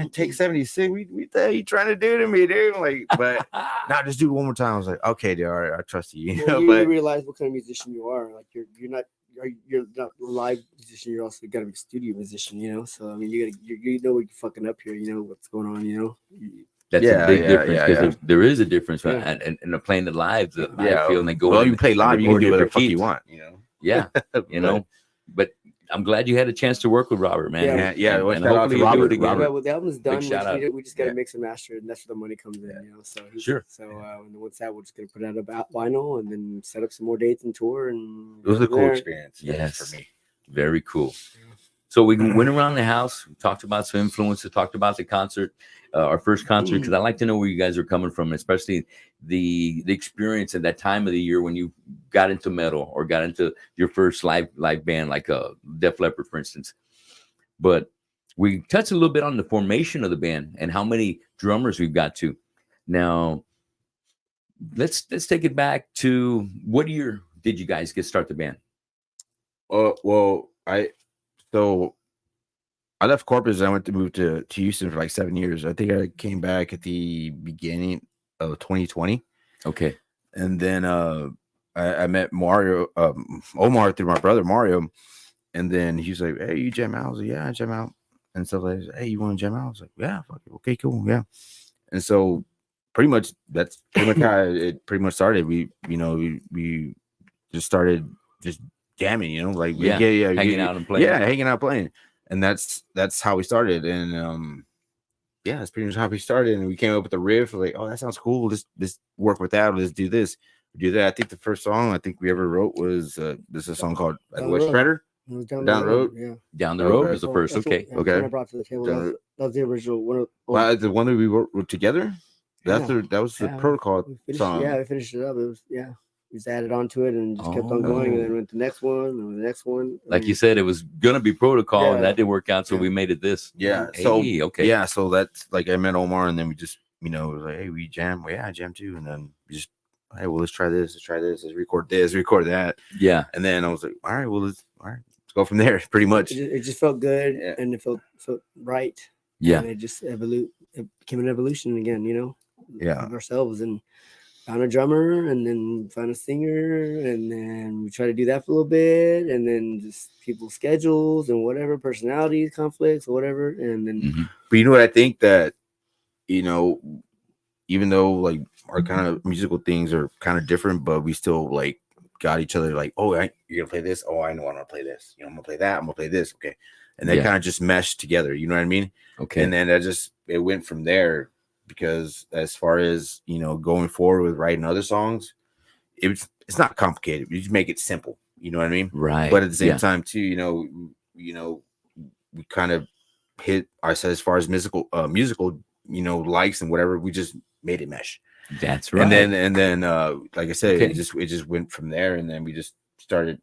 take 76. What the hell you trying to do to me, dude? Like, but now just do it one more time. I was like, okay, dude, all right, I trust you. You know, you realize what kind of musician you are. Like you're not a live musician. You're also got to be a studio musician. You know, so I mean, you know what you're fucking up here. You know what's going on. You know. That's a big difference because there is a difference, and playing the live feel and they go. Well, you play live, you can do whatever the fuck you want, you know. Yeah, you know. But I'm glad you had a chance to work with Robert, man. Yeah. And hopefully you do it again. Well, the album's done. We just got to mix and master it, and that's where the money comes in. You know, so sure. So once that, we're just gonna put it out about vinyl and then set up some more dates and tour. And it was a cool experience. Yes, for me. Very cool. So we went around the house, talked about some influences, talked about the concert, our first concert, because I like to know where you guys are coming from, especially the experience at that time of the year when you got into metal or got into your first live band, like Def Leppard, for instance. But we touched a little bit on the formation of the band and how many drummers we've got to. Now, let's take it back to what year did you guys start the band? So I left Corpus. I went to move to Houston for like 7 years. I think I came back at the beginning of 2020. Okay. And then I met Omar through my brother Mario. And then he's like, hey, you jam out? I was like, yeah, I jam out. And so like, hey, you want to jam out? I was like, yeah, fuck it. Okay, cool. Yeah. And so pretty much that's pretty much how it pretty much started. We just started just jamming, you know, like hanging out and playing. Yeah, hanging out playing. And that's how we started. And that's pretty much how we started. And we came up with a riff like, oh, that sounds cool. Let's work with that. Let's do this. We do that. I think the first song I think we ever wrote was this is a song called West Shredder. Down the road. Yeah. Down the road was the first. Okay. Okay. I brought to the table. That was the original one. The one that we wrote together. That was the protocol song. Yeah, we finished it up. It was we just added on to it and just kept on going, and then went to the next one and the next one. Like you said, it was gonna be protocol, and that didn't work out, so we made it this. Yeah. So so that's like I met Omar, and then we just it was like, hey, we jam. Well, yeah, I jam too, and then we just let's try this, let's record this, record that. Yeah. And then I was like, all right, let's go from there. Pretty much. It just felt good, and it felt right. Yeah. And it just it became an evolution again, you know. Yeah. Of ourselves, and found a drummer, and then found a singer, and then we try to do that for a little bit, and then just people's schedules and whatever, personalities, conflicts, or whatever, and then. But you know what I think that, you know, even though like our kind of musical things are kind of different, but we still like got each other like, oh, you're gonna play this. Oh, I know I'm gonna play this. You know, I'm gonna play that. I'm gonna play this. Okay, and they kind of just meshed together. You know what I mean? Okay. And then it went from there. Because as far as, you know, going forward with writing other songs, it's not complicated. You just make it simple. You know what I mean? Right. But at the same time, too, you know, we kind of hit as far as musical, you know, likes and whatever. We just made it mesh. That's right. And then, like I said, it just went from there, and then we just started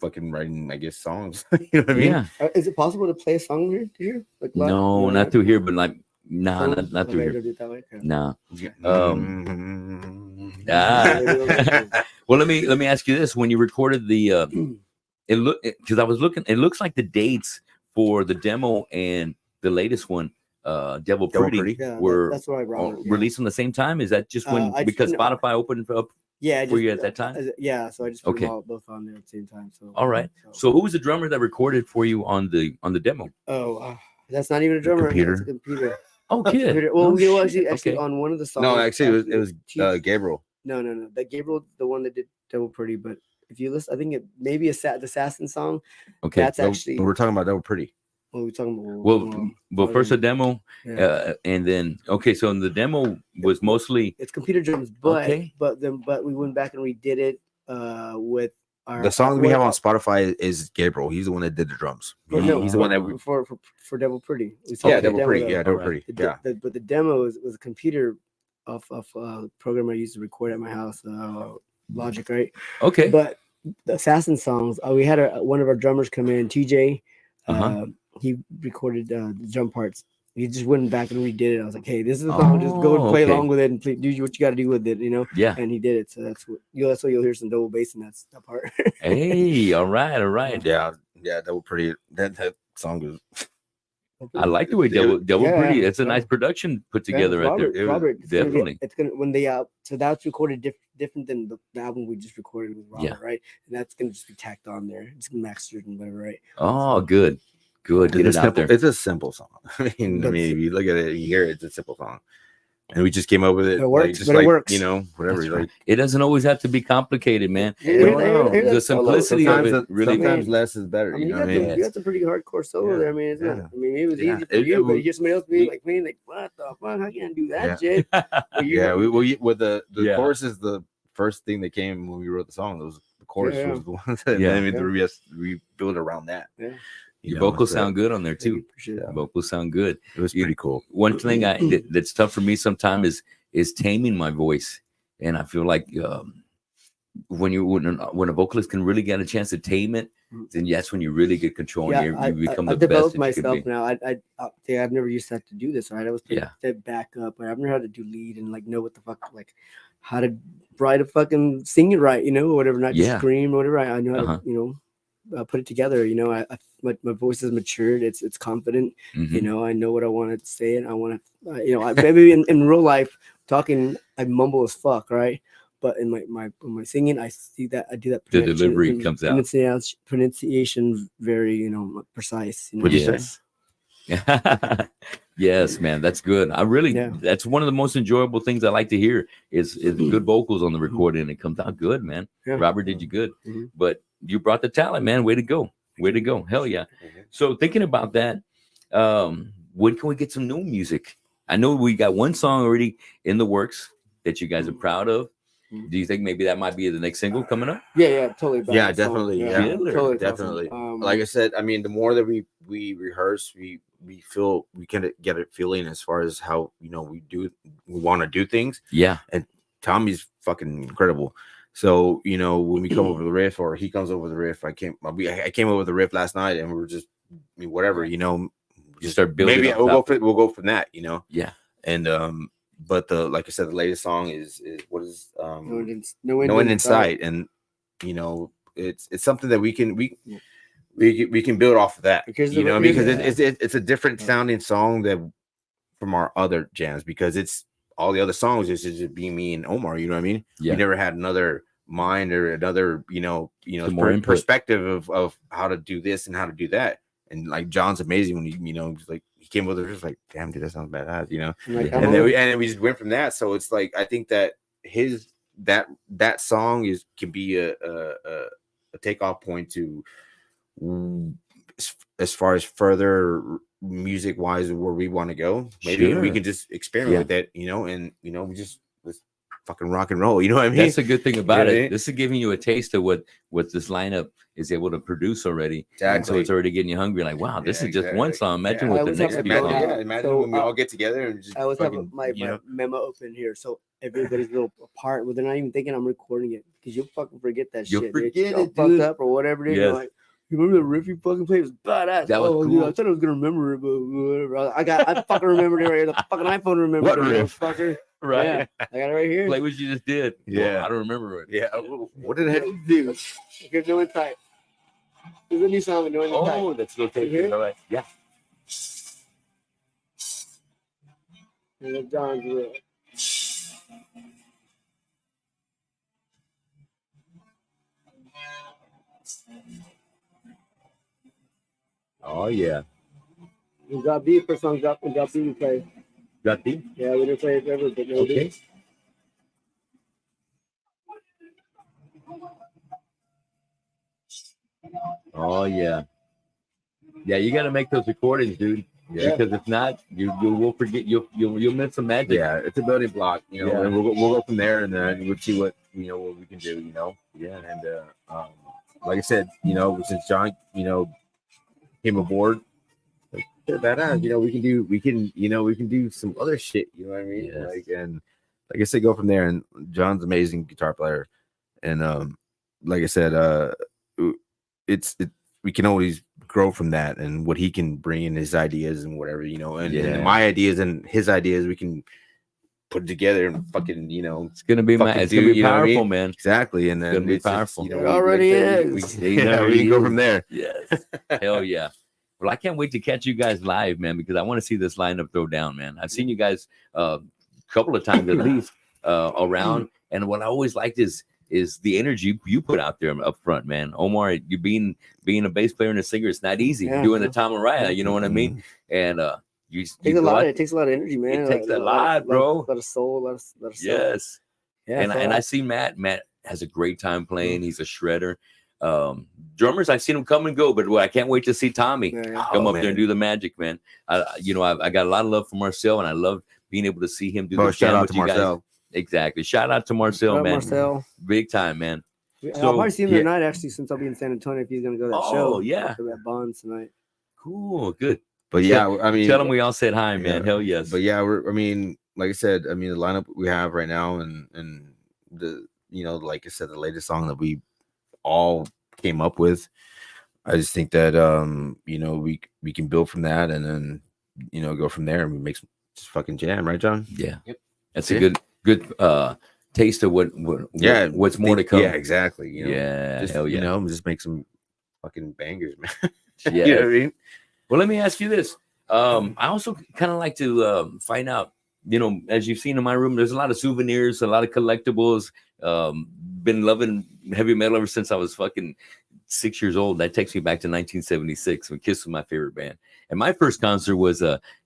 fucking writing, I guess, songs. You know what I mean? Yeah. Is it possible to play a song here? Like no, not through here, but like. Nah, not through here. Nah. Well, let me ask you this: when you recorded the, because I was looking, it looks like the dates for the demo and the latest one, Devil Pretty, were that's what I brought released on the same time. Is that just when because Spotify opened up? Yeah, for you at that time. So I just put them both on there at the same time. So all right. So who was the drummer that recorded for you on the demo? That's not even a drummer. It's a computer. Oh, kid. Well, actually, on one of the songs. No, actually, it was Gabriel. No. That Gabriel, the one that did Double Pretty. But if you listen, I think it maybe the Assassin song. Okay, that's actually. But we're talking about Double Pretty. What are we talking about? Well, first a demo, and then so in the demo was mostly it's computer drums, but we went back and redid it with our the song we have on Spotify is Gabriel. He's the one that did the drums. He's the one that for Devil Pretty. Devil Pretty. Yeah, Devil Pretty. But the demo was a computer of program I used to record at my house, Logic, right? Okay. But the Assassin songs, we had one of our drummers come in, TJ. He recorded the drum parts. He just went back and redid it. I was like, "Hey, this is a song. Just go and play along with it and do what you got to do with it, you know." Yeah. And he did it. So that's what you'll hear some double bass in that part. Hey, all right. Yeah, Double Pretty. That song is. I like the way Double Pretty. It's a nice production put together right there. Robert, definitely. It's gonna when they so that's recorded different than the album we just recorded with Robert, right? And that's gonna just be tacked on there. It's mastered and whatever, right? Oh, good. Get it out there. It's a simple song. I mean, if you look at it, you hear it, it's a simple song. And we just came up with it. It works, but it works. You know, whatever. Right. It doesn't always have to be complicated, man. The simplicity of it really. Sometimes less is better. I mean, you got some pretty hardcore solo there. I mean, it's not. I mean, it was easy for you, but you hear somebody else being like playing like, what the fuck? How can I do that shit? We with the chorus is the first thing that came when we wrote the song. The chorus was the one that we built around that. Yeah. Your vocals sound good on there too. Vocals sound good. It was pretty cool. One thing that's tough for me sometimes is taming my voice, and I feel like when a vocalist can really get a chance to tame it, then that's when you really get control. And you become the best. I've developed myself now. I've never used that to do this. Right, I was step back up, but I've never had to do lead and like know what the fuck how to write a fucking sing it right, or whatever, not just scream or whatever. I know how to put it together. My voice is matured. It's confident. I know what I want to say, and I want to. Maybe in real life talking, I mumble as fuck, right? But in my singing, I see that I do that. The delivery comes out. Pronunciation very precise. What do you say? Yes, man, that's good. That's one of the most enjoyable things I like to hear is good vocals on the recording. It comes out good, man. Robert did you good, but you brought the talent, man. Way to go. Hell yeah. So thinking about that, when can we get some new music? I know we got one song already in the works that you guys are proud of. Do you think maybe that might be the next single coming up? Yeah, totally. Yeah, definitely. Yeah, totally, definitely. Like I said, I mean, the more that we rehearse, we feel we can get a feeling as far as how we want to do things. Yeah, and Tommy's fucking incredible. So when we come over the riff, or he comes over the riff, I came over the riff last night, and we were just whatever, just start building. Maybe we'll go from that, Yeah, and but like I said, the latest song is what is No End in Sight, and it's something that we can build off of that, because it's a different sounding song that from our other jams, because it's all the other songs is just be me and Omar, you know what I mean? We never had another mind or another perspective of how to do this and how to do that. And like John's amazing when he came with it, just like, damn dude, that sounds badass, and then we just went from that. So it's like I think that that song can be a takeoff point to as far as further music wise where we want to go. Maybe we can just experiment with that, and we just let's fucking rock and roll, you know what I mean? That's a good thing about it. This is giving you a taste of what this lineup is able to produce already. Exactly. So it's already getting you hungry, like, wow, this is just one song. Imagine what the next few songs. Imagine when we all get together and just I always have my memo open here, so everybody's little apart, but they're not even thinking I'm recording it, because you'll fucking forget that shit. Forget it, fucked up or whatever it is. You're like, you remember the riff you fucking played? It was badass. That was cool. Dude, I thought I was gonna remember it, but whatever. I fucking remembered it right here. The fucking iPhone remembered what it, riff? Fucker. Right. Yeah, I got it right here. Play what you just did. Yeah. Well, I don't remember it. Yeah. What did I do? Okay, No End in Sight. There's a new song, No End in Sight. Oh, that's still taking. All right. Yeah. And John's riff. Oh yeah. We got B for songs up, and got B we play. Got B? Yeah, we didn't play it ever, but no. Okay. Oh yeah. Yeah, you got to make those recordings, dude. Yeah. Because if not, you will forget. You'll miss some magic. Yeah, it's a building block, you know, and we'll go from there, and then we'll see what what we can do, you know. Yeah. And like I said, you know, since John, came aboard, like, badass, we can do some other shit, you know what I mean? Yes. Like I said, go from there. And John's an amazing guitar player, and like I said, we can always grow from that, and what he can bring in his ideas and whatever, and my ideas and his ideas, we can put it together and fucking, it's gonna be powerful, man. Exactly. And then it's gonna be powerful. It already is. We can go from there. Yes. Hell yeah. Well, I can't wait to catch you guys live, man, because I want to see this lineup throw down, man. I've seen you guys a couple of times at least around, and what I always liked is the energy you put out there up front, man. Omar, you being a bass player and a singer, it's not easy. Doing the Tamaraya, you know what I mean? And it takes a lot of energy, man. It takes a lot, bro. A lot of soul, a lot of soul. Yes. Yeah. And I see Matt. Matt has a great time playing. He's a shredder. Drummers, I've seen him come and go, but I can't wait to see Tommy come up there and do the magic, man. I got a lot of love for Marcel, and I love being able to see him do the shout out to Marcel. Guys. Exactly. Shout out to Marcel, man. Marcel. Big time, man. I'll probably see him tonight, actually, since I'll be in San Antonio if he's going to go to that show. Oh, yeah. That Bonds tonight. Cool. Good. But yeah, I mean, tell him we all said hi, man. Hell yes. But yeah, like I said, the lineup we have right now, and the, like I said, the latest song that we all came up with, I just think that we can build from that, and then go from there and we make some fucking jam, right, John? Yeah. Yep. That's a good taste of what's more to come. Yeah, exactly. Yeah, just, hell yeah. Just make some fucking bangers, man. Yeah. You know what I mean? Well, let me ask you this. I also kind of like to find out, as you've seen in my room, there's a lot of souvenirs, a lot of collectibles. Been loving heavy metal ever since I was fucking 6 years old. That takes me back to 1976 when Kiss was my favorite band. And my first concert was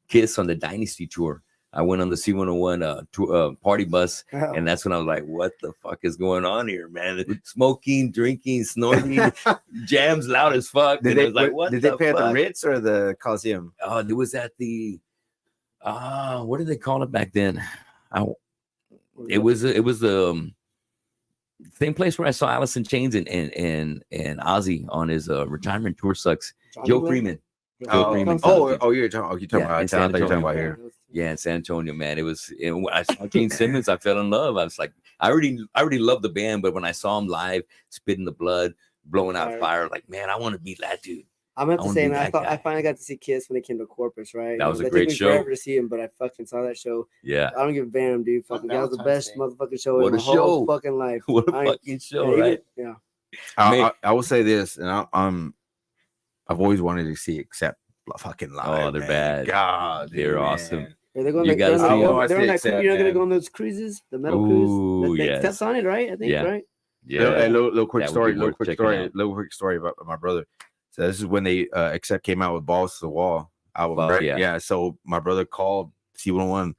Kiss on the Dynasty tour. I went on the C101 party bus, and that's when I was like, what the fuck is going on here, man? Smoking, drinking, snorting, jams loud as fuck. Did they play at the Ritz or the Coliseum? Oh, it was at the what did they call it back then? It was the same place where I saw Alice in Chains and Ozzy on his retirement tour. Sucks. Joe Freeman. You're talking about here. Yeah, in San Antonio, man. It was. When I saw Gene Simmons, I fell in love. I was like, I already loved the band, but when I saw him live, spitting the blood, blowing out fire, like, man, I want to be that dude. I'm going to say, man, I finally got to see Kiss when they came to Corpus, right? That was a great show. Forever to see him, but I fucking saw that show. Yeah. I don't give a damn, dude. Fucking, that was the best motherfucking show in my whole fucking life. What a fucking show, right? Yeah. I will say this, and I've always wanted to see Accept fucking live. Oh, they're bad. God, they're awesome. Are they going? You're not gonna go on those cruises, the metal cruise. That's on it, right? I think, right? Yeah. Little quick story about my brother. So this is when they Accept came out with Balls to the Wall album, right? Yeah. So my brother called C101.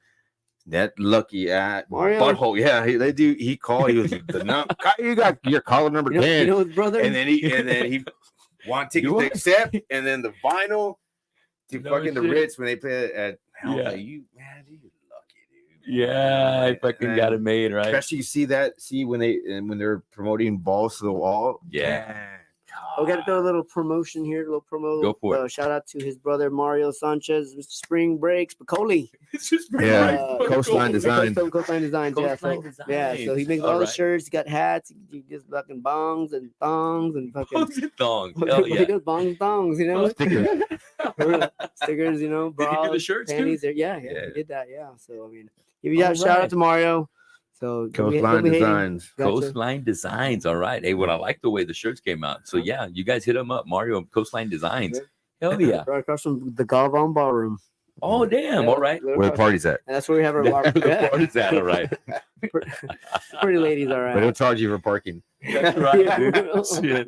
That lucky butthole. Yeah, he called. He was you got your caller number 10. Brother. And then he want tickets to Accept, and then the vinyl to fucking the Ritz when they play at you lucky, dude. Yeah, I fucking got it made, right? Especially when they're promoting Balls to the Wall. Yeah. We got to throw a little promotion here, a little promo. Go for it. Shout out to his brother Mario Sanchez, Mr. Spring Breaks, Spicoli. Coastline Design. Coastline Design. Yeah, so he makes all the shirts. He got hats. He does fucking bongs and thongs and fucking thongs. Hell yeah. He does bongs and thongs, stickers, bras, did he do the shirts panties too? Yeah, he did that. Yeah, so I mean, shout out to Mario. So Coastline Designs. Coastline Designs. All right. Hey, well, I like the way the shirts came out. So yeah, you guys hit him up, Mario Coastline Designs. Hell yeah. Right across from the Galvan Ballroom. Oh damn! All right. Where the party's at? And that's where we have our party's at. All right. Pretty ladies, all right. But they'll charge you for parking. That's right, dude. Shit.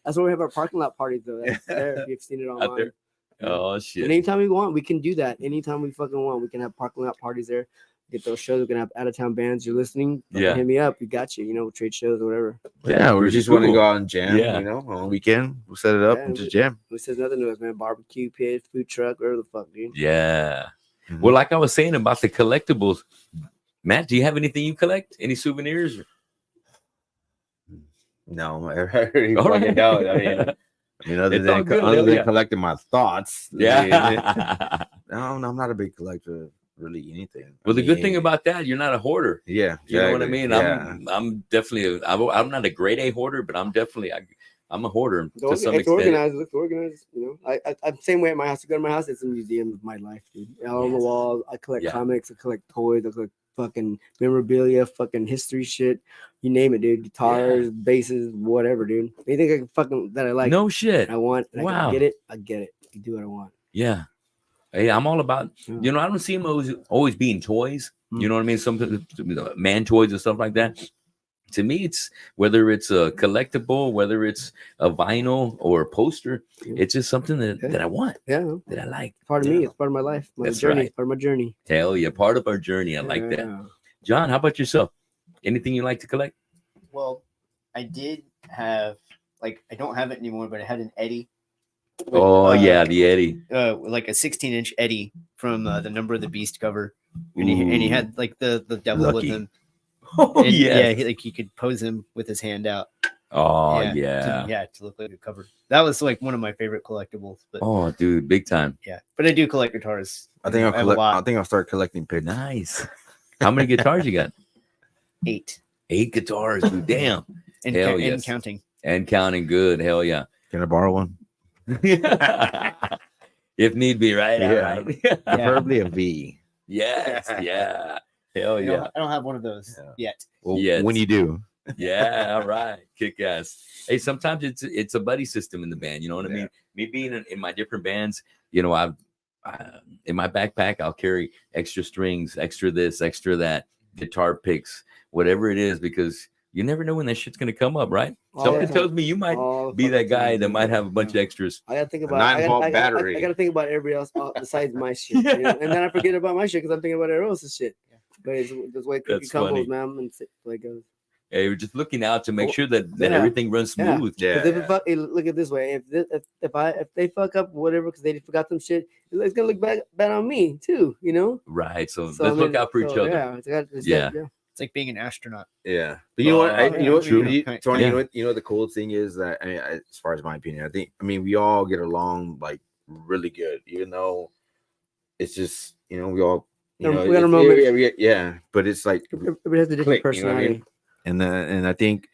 That's where we have our parking lot parties, though. That's there. If you've seen it online. Out there. Oh shit. And anytime we want, we can do that. Anytime we fucking want, we can have parking lot parties there. get those shows. We're gonna have out of town bands. You're listening? Hit me up. We got you. You know, trade shows or whatever. Yeah, we just want to go out and jam. You know, on a weekend we'll set it up and just jam. Who says nothing to us, man? Barbecue pit, food truck, whatever the fuck, dude. Yeah. Mm-hmm. Well, like I was saying about the collectibles, Matt, do you have anything you collect? Any souvenirs? No, I already fucking don't. I mean, other than collecting my thoughts. Yeah. No, I'm not a big collector of really anything. Well, the good thing about that, you're not a hoarder. Yeah. You know what I mean? Yeah. I'm definitely, I'm not a grade A hoarder, but I'm definitely, I'm a hoarder to some extent. It's organized, you know. I'm the same way at my house. You go to my house, it's a museum of my life, dude. All on the walls. I collect comics, I collect toys, I collect fucking memorabilia, fucking history shit. You name it, dude. Guitars, basses, whatever, dude. Anything that I like. No shit. I want. And I can get it. I get it. I do what I want. Yeah. Hey, I'm all about, you know, I don't see them always being toys. You know what I mean? Something, man toys and stuff like that. To me, it's whether it's a collectible, whether it's a vinyl or a poster, it's just something that I want. Yeah. That I like. Part of me. It's part of my life. My journey. Part of my journey. Hell yeah. Part of our journey. I like that. John, how about yourself? Anything you like to collect? Well, I did have, I don't have it anymore, but I had an Eddie. With, the Eddie. Like a 16-inch Eddie from the Number of the Beast cover. And he had like the devil with him. Oh, yeah, he could pose him with his hand out. Oh, to look like a cover. That was like one of my favorite collectibles. But, oh, dude, big time. Yeah, but I do collect guitars. I think I'll start collecting picks. Nice. How many guitars you got? 8. 8 guitars, dude. Damn. And counting. And counting. Good. Hell yeah. Can I borrow one? If need be, right? Yeah. Right. Preferably a V. Yes. Yeah. Hell yeah. I don't have one of those yet. Well, when you do. Yeah. All right. Kick ass. Hey, sometimes it's a buddy system in the band. You know what I mean? Me being in my different bands, you know, I've in my backpack, I'll carry extra strings, extra this, extra that, guitar picks, whatever it is, because you never know when that shit's gonna come up, right? Something tells me you might be that guy that might have a bunch of extras. I gotta think about 9-volt battery. I gotta think about everybody else besides my shit, you know? And then I forget about my shit because I'm thinking about everyone else's shit. But it's the way cookie crumbles, man, and way it goes. Hey, we're just looking out to make sure that everything runs smooth. Look at this way. If they fuck up whatever because they forgot some shit, it's gonna look bad on me too. You know. Right. So let's look out for each other. Yeah. It's like being an astronaut. Yeah. But you know what? Tony, you know the cool thing is that as far as my opinion, we all get along like really good, even though it's just we all we got a moment. Yeah. But it's like everybody has a different personality. And I think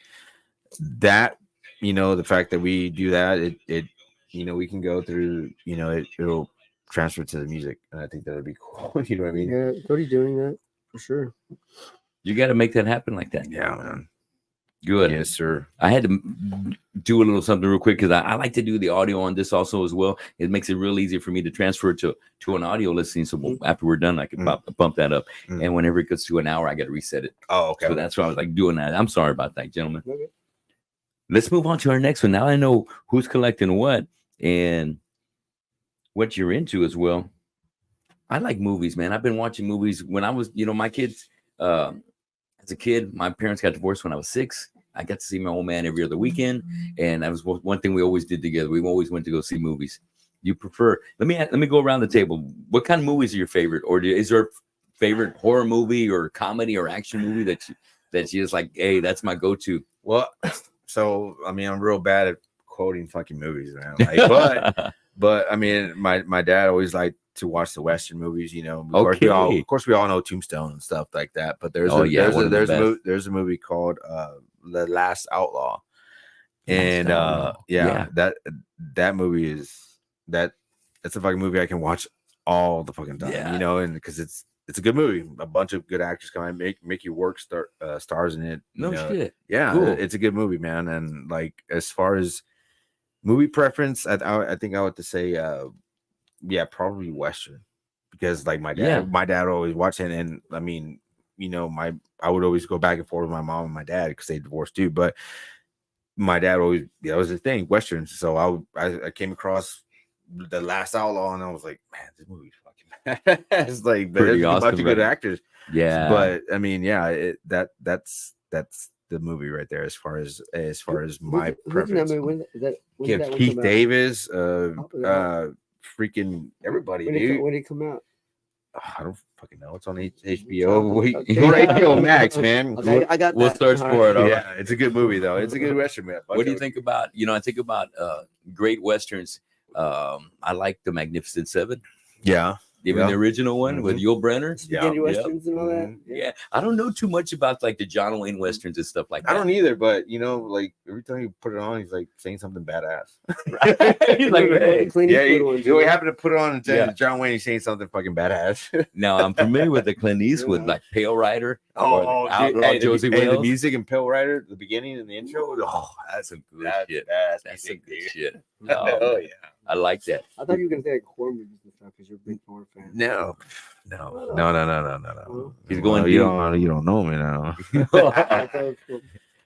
that the fact that we do that, it we can go through it'll transfer to the music, and I think that would be cool. You know what I mean? Yeah, Cody's doing that for sure. You got to make that happen like that. Yeah, man. Good. Yes, sir. I had to do a little something real quick because I like to do the audio on this also as well. It makes it real easy for me to transfer to an audio listening. So after we're done, I can bump that up. And whenever it gets to an hour, I got to reset it. Oh, okay. So that's why I was like doing that. I'm sorry about that, gentlemen. Okay. Let's move on to our next one. Now I know who's collecting what and what you're into as well. I like movies, man. I've been watching movies when I was, my kids, as a kid, my parents got divorced when I was 6. I got to see my old man every other weekend, and that was one thing we always did together. We always went to go see movies. You prefer? Let me go around the table. What kind of movies are your favorite, or is there a favorite horror movie or comedy or action movie that you just like? Hey, that's my go-to. Well, so I'm real bad at quoting fucking movies, man. But I mean, my dad always liked to watch the Western movies, Of course, we all know Tombstone and stuff like that. But there's a movie called The Last Outlaw, and that movie that's a fucking movie I can watch all the fucking time, and because it's a good movie. A bunch of good actors come out, Mickey Rourke stars in it. Shit. Yeah, cool. It's a good movie, man. And like as far as movie preference, I think I would have to say probably Western, because like my dad always watched it, and I would always go back and forth with my mom and my dad because they divorced too, but my dad always, that was his thing, Westerns. So I came across The Last Outlaw, and I was like, man, this movie's fucking It's like pretty there's awesome, a bunch of good actors. Yeah, but I mean, yeah, that's the movie right there as far as my preference. Keith Davis, freaking everybody, dude. When did it come out? I don't fucking know. It's on HBO. HBO Max, man. Okay, I got. We'll search for it. Yeah, it's a good movie though. It's a good western, man. What do you think about? I think about great westerns. I like The Magnificent Seven. Yeah. Even the original one with Yul Brynner. Spaghetti westerns and all that. Yeah. I don't know too much about like the John Wayne westerns and stuff like that. I don't either, but like every time you put it on, he's like saying something badass. He's like, hey. You happen to put it on and say John Wayne is saying something fucking badass. Now I'm familiar with the Clint Eastwood, like Pale Rider. Josie Wales. The music in Pale Rider, the beginning and the intro. Oh, that's some good shit. That's some good shit. Oh yeah. I like that. I thought you were gonna say like horror movies and stuff because you're a big horror fan. No. He's going. You don't know me now.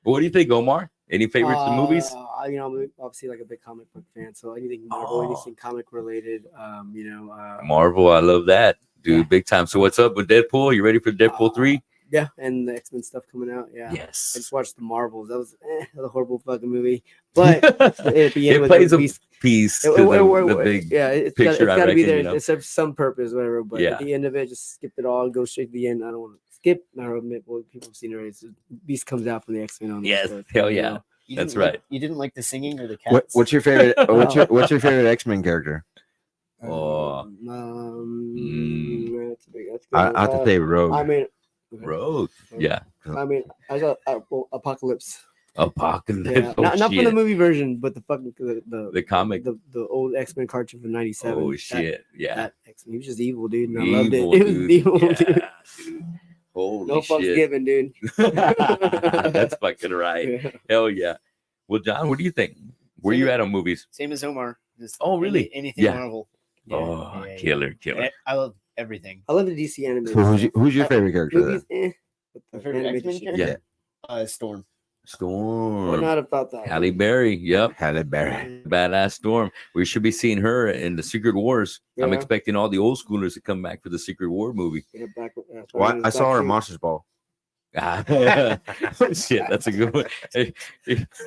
What do you think, Omar? Any favorites in movies? I'm obviously like a big comic book fan, so anything Marvel, anything comic related. Marvel, I love that, dude, big time. So what's up with Deadpool? You ready for Deadpool 3? Yeah, and the X-Men stuff coming out. Yeah. Yes. I just watched the Marvels. That was a horrible fucking movie. But at the end, it plays a piece to the big picture. It's got to be there. It serves some purpose, whatever. But at the end of it, just skip it all. Go straight to the end. I don't want to skip. I don't admit what people have seen already. So Beast comes out from the X-Men on. Yes, hell yeah. That's right. You didn't like the singing or the cats? What's your favorite? What's your favorite X-Men character? Oh, I have to say Rogue. I mean, Rogue. Yeah. I mean, I got Apocalypse. Apocalypse. Yeah. Not from the movie version, but the fucking the comic, the old X-Men cartoon from '97. Oh shit! That X-Men, he was just evil, dude, and I loved it. It was evil, dude. Holy no fucks given, dude. That's fucking right. Yeah. Hell yeah. Well, John, what do you think? Where you at on movies? Same as Omar. Just really? Anything Marvel. Yeah, killer. I love everything. I love the DC animated. So who's your favorite character? Movies, My favorite X-Men character? Yeah. Storm. Would not have thought that. Halle Berry. Yep. Halle Berry. Badass Storm. We should be seeing her in the Secret Wars. Yeah. I'm expecting all the old schoolers to come back for the Secret War movie. I saw her in Monsters Ball. Shit, that's a good one.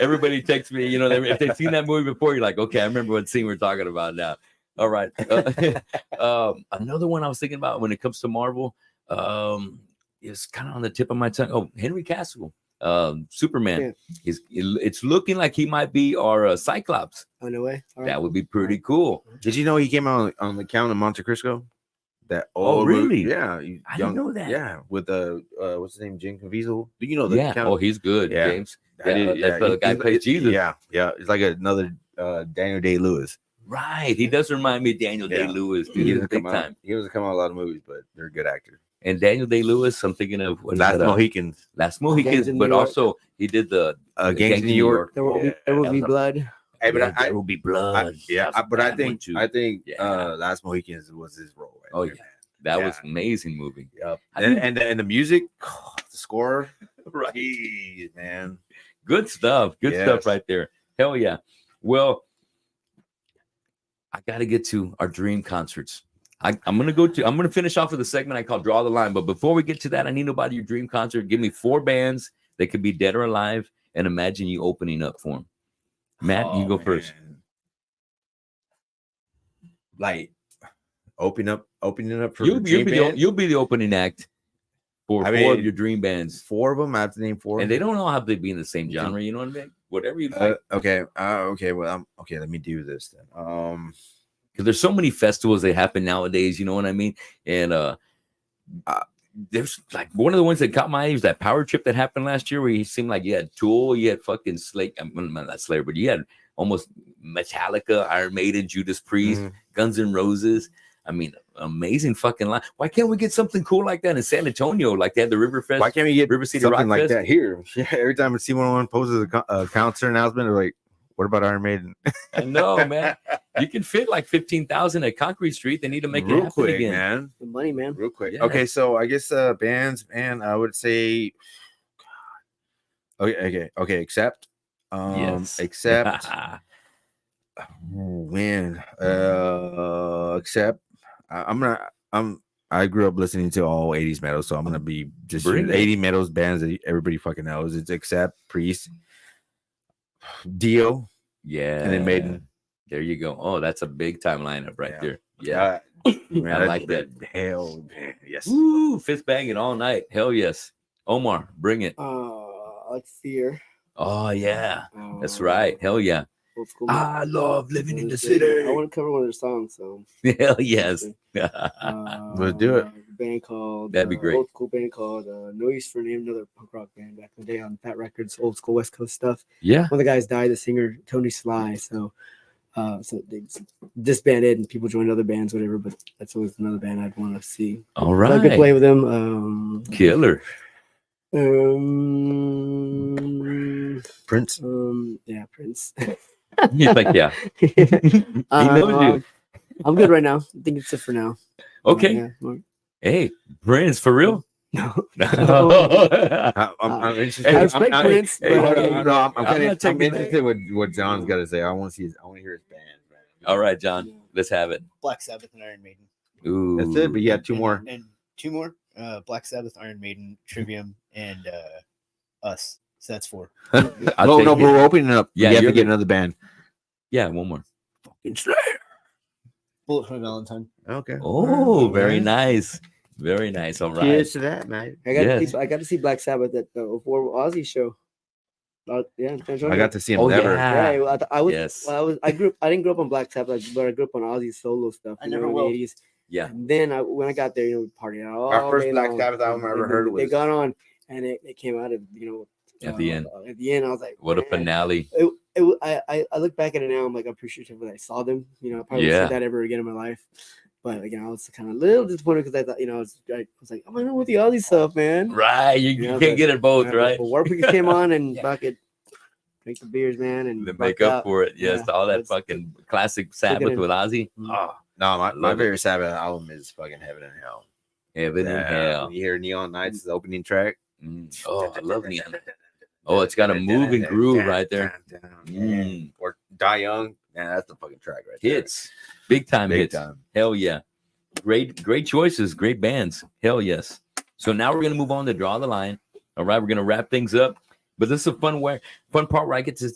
Everybody texts me, if they've seen that movie before, you're like, okay, I remember what scene we're talking about now. All right. Another one I was thinking about when it comes to Marvel is kind of on the tip of my tongue. Oh, Henry Cavill, Superman. Yeah. It's looking like he might be our Cyclops. Oh, no way. Right. That would be pretty cool. Did you know he came out on the Count of Monte Cristo? That really? Yeah, I didn't know that. Yeah, with what's his name, Jim Caviezel. Do you know the Count? Oh, he's good, James. The guy plays Jesus. Yeah, it's like another Daniel Day-Lewis. Right, he does remind me of Daniel Day-Lewis. Dude, he doesn't come out in a lot of movies, but they're good actors. And Daniel Day-Lewis, I'm thinking of Last Mohicans. But also he did the Gangs in New York. There will be blood. Hey, but there will be blood. I think Last Mohicans was his role. Right there, that was an amazing movie. Yep. And the music, the score, right, man, good stuff. Good stuff right there. Hell yeah. Well, I got to get to our dream concerts. I'm gonna finish off with a segment I call Draw the Line. But before we get to that, I need to know about your dream concert. Give me 4 bands that could be dead or alive, and imagine you opening up for them. Matt, you go first. Like opening up for you'll be the opening act for 4 of your dream bands. 4 of them. I have to name 4, and they don't all have to be in the same genre. You know what I mean? Whatever you like. Okay. Well, let me do this then. Because there's so many festivals that happen nowadays. You know what I mean? And there's like one of the ones that caught my eye was that Power Trip that happened last year, where you seemed like you had Tool, you had fucking not Slayer, but you had almost Metallica, Iron Maiden, Judas Priest, Guns N' Roses. I mean, amazing fucking line. Why can't we get something cool like that in San Antonio? Like they had the River Fest. Why can't we get River City something Rock like Fest? that here? Yeah, every time I see one poses a concert announcement, they're like, "What about Iron Maiden?" I know, man. You can fit like 15,000 at Concrete Street. They need to make it happen quick, again. man. The money, man. Real quick. Yeah. Okay, so I guess bands, man. I would say, okay. Except, except when, except I'm I grew up listening to all 80s metal, so I'm gonna be just 80 metals bands that everybody fucking knows. It's Accept, Priest, Dio, and then Maiden. There you go. Oh, that's a big time lineup right there. Yeah, I like that. Hell, yes. Woo, fist banging all night. Hell yes. Omar, bring it. Like Fear. Oh yeah, that's right. Hell yeah. Old school. I love living in the city. I want to cover one of their songs, so hell yes. Let's do it. Band called That'd be great. Old school band called No Use for a Name, another punk rock band back in the day on Fat Records, old school West Coast stuff. Yeah. One of the guys died, the singer Tony Sly. So they disbanded and people joined other bands, whatever. But that's always another band I'd want to see. All right. I could play with them. Killer. Prince. Yeah, Prince. He's like, yeah. He knows you. I'm good right now. I think it's it for now. Okay. Hey, Prince, for real? No. I'm interested. I respect Prince. I'm interested with what John's got to say. I want to hear his band. Man. All right, John. Let's have it. Black Sabbath and Iron Maiden. Ooh. That's it. But yeah, two more. And two more. Black Sabbath, Iron Maiden, Trivium, and Us. So that's 4. No, we're opening it up. Yeah, you have to get another band. Yeah, one more. Fucking Slayer. Bullet for Valentine. Okay. Oh, very nice. Very nice. All right. Cheers to that, man. I got to see Black Sabbath at the Ozzy show. Yeah, I got to see him never. Yeah. I didn't grow up on Black Sabbath, but I grew up on Ozzy's solo stuff. I never will. In the 80s. Yeah. And then when I got there, we partied all Our first day Black long. Sabbath album I ever heard was. They got on, and it came out of at the end. At the end, I was like, what a finale. I look back at it now. I'm like appreciative that I saw them. I probably won't see that ever again in my life. But I was kind of a little disappointed because I thought, I was like, I'm in with the Aussie stuff, man. Right, you can't get it both, right? But Warpig came on and fucking drink the beers, man, and make up for it. Yes, all that fucking classic Sabbath with Ozzy. Oh no, my favorite Sabbath album is fucking Heaven and Hell. Heaven and Hell. You hear Neon Nights, the opening track. Oh, I love Neon. Oh, it's got a moving groove right there. Or Die Young. Man, that's the fucking track right there. Hits. Big time hits. Hell yeah. Great choices. Great bands. Hell yes. So now we're going to move on to Draw the Line. All right. We're going to wrap things up. But this is a fun part where I get to,